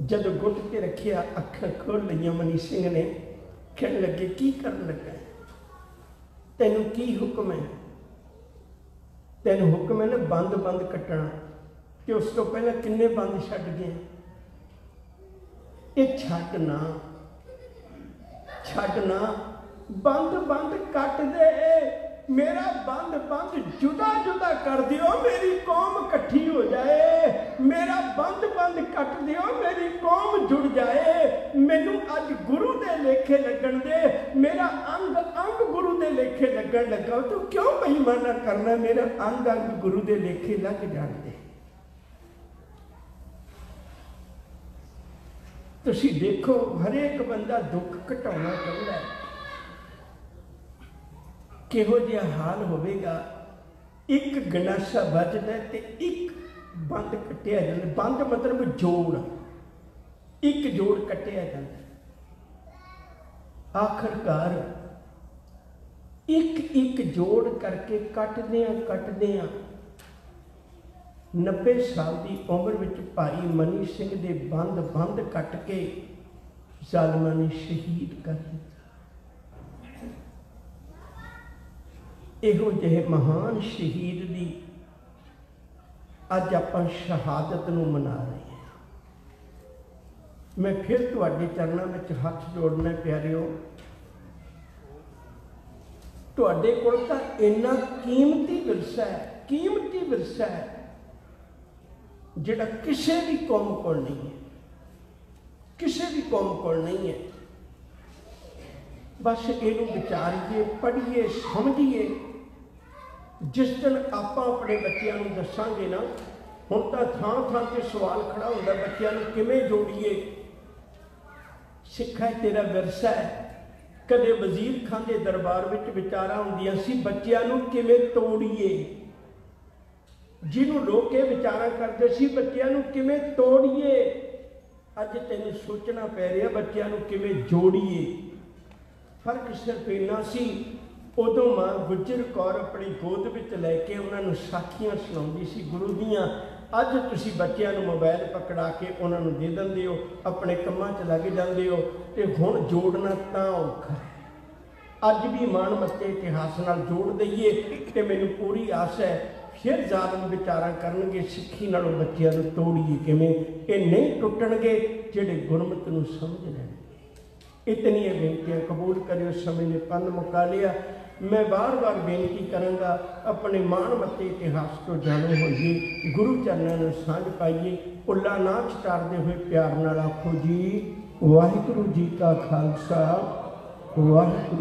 जब गुट ते रखिया, अखां खोल लिया मनी सिंह ने। कहने लगे की करन लगा, तैनूं की हुक्म है? तेन हुक्म है ना बंद कट्टना, कि उस तो पहले किन्ने बंद छड्ड गए? ये छड्डना बंद कट दे, मेरा बंद बंद जुदा जुदा कर दियो, मेरी कौम इकट्ठी हो जाए। मेरा बंद बंद कट दियो, मेरी कौम जुड़ जाए। मैनू अज गुरु दे लेखे लगन दे, मेरा अंग अंग गुरु दे लेखे लगन लगा। तू क्यों बेईमाना करना, मेरा अंग अंग गुरु दे लेखे लग जान दे। तुसी देखो हरेक बंदा दुख घटाना चाहता है, किहो जिहा हाल होवेगा। एक गंडासा बजदा ते एक बंद कट्टिया जाता। बंद मतलब जोड़, एक जोड़ कट्टिया जाता। आखिरकार एक एक जोड़ करके कटदे 90 साल की उम्र में भाई मनी सिंह दे बंद बंद कट के जालिमां ने शहीद कर दिता। इहो जिहे महान शहीद की अज आपां शहादत नूं मना रहे हैं। मैं फिर तुहाडे चरणों में हाथ जोड़ना प्यारिओ, तुहाडे कोल तां इन्ना कीमती विरसा है जिहड़ा किसी भी कौम कोल नहीं है, किसी भी कौम कोल नहीं है। बस इनू विचारिए, पढ़िए, समझिए। जिस दिन आप अपने बच्चों को दसांगे ना, हुण तां थां थां ते सवाल खड़ा होंदा, बच्चों को किवें जोड़िए। सिखा तेरा विरसा है। कदे वजीर खान के दरबार में विचारा होंदियां सी, बच्चों को किवें तोड़िए। जिन्हों लोग ये विचारा करते सी, बच्चों को किवें तोड़िए। अज तेन सोचना पै रहा, बच्चों को किवें जोड़िए। फर्क सिर्फ इन्ना सी, उदों मां गुजर कौर अपनी गोद में लैके उन्होंने साखियां सुनाउंदी सी गुरु दियां। अज तुसी बच्चों को मोबाइल पकड़ा के उन्होंने दे देंदे हो, अपने कम्मां च लग जाते हो, तो हुण जोड़ना तां औखा है। अज भी मन मत्ते इतिहास नाल जोड़ दईए तो मैनूं पूरी आस है फिर जालिम विचारा करनगे सिੱਖੀ नालों बच्चों को तोड़िए किवें। ये नहीं टुटणगे जिहड़े गुरमत नूं समझ लैणगे। इतनियां बेनतियां कबूल करियो। समय ने पंध मुका लिया। मैं बार बार बेनती करांगा, अपने मान मत्ते इतिहास को जाणो होइए, गुरु चरणों में सांझ पाइए। उल्ला ना छटारदे हुए प्यार नाल आखो जी वाहिगुरू जी का खालसा वाहिगुरू।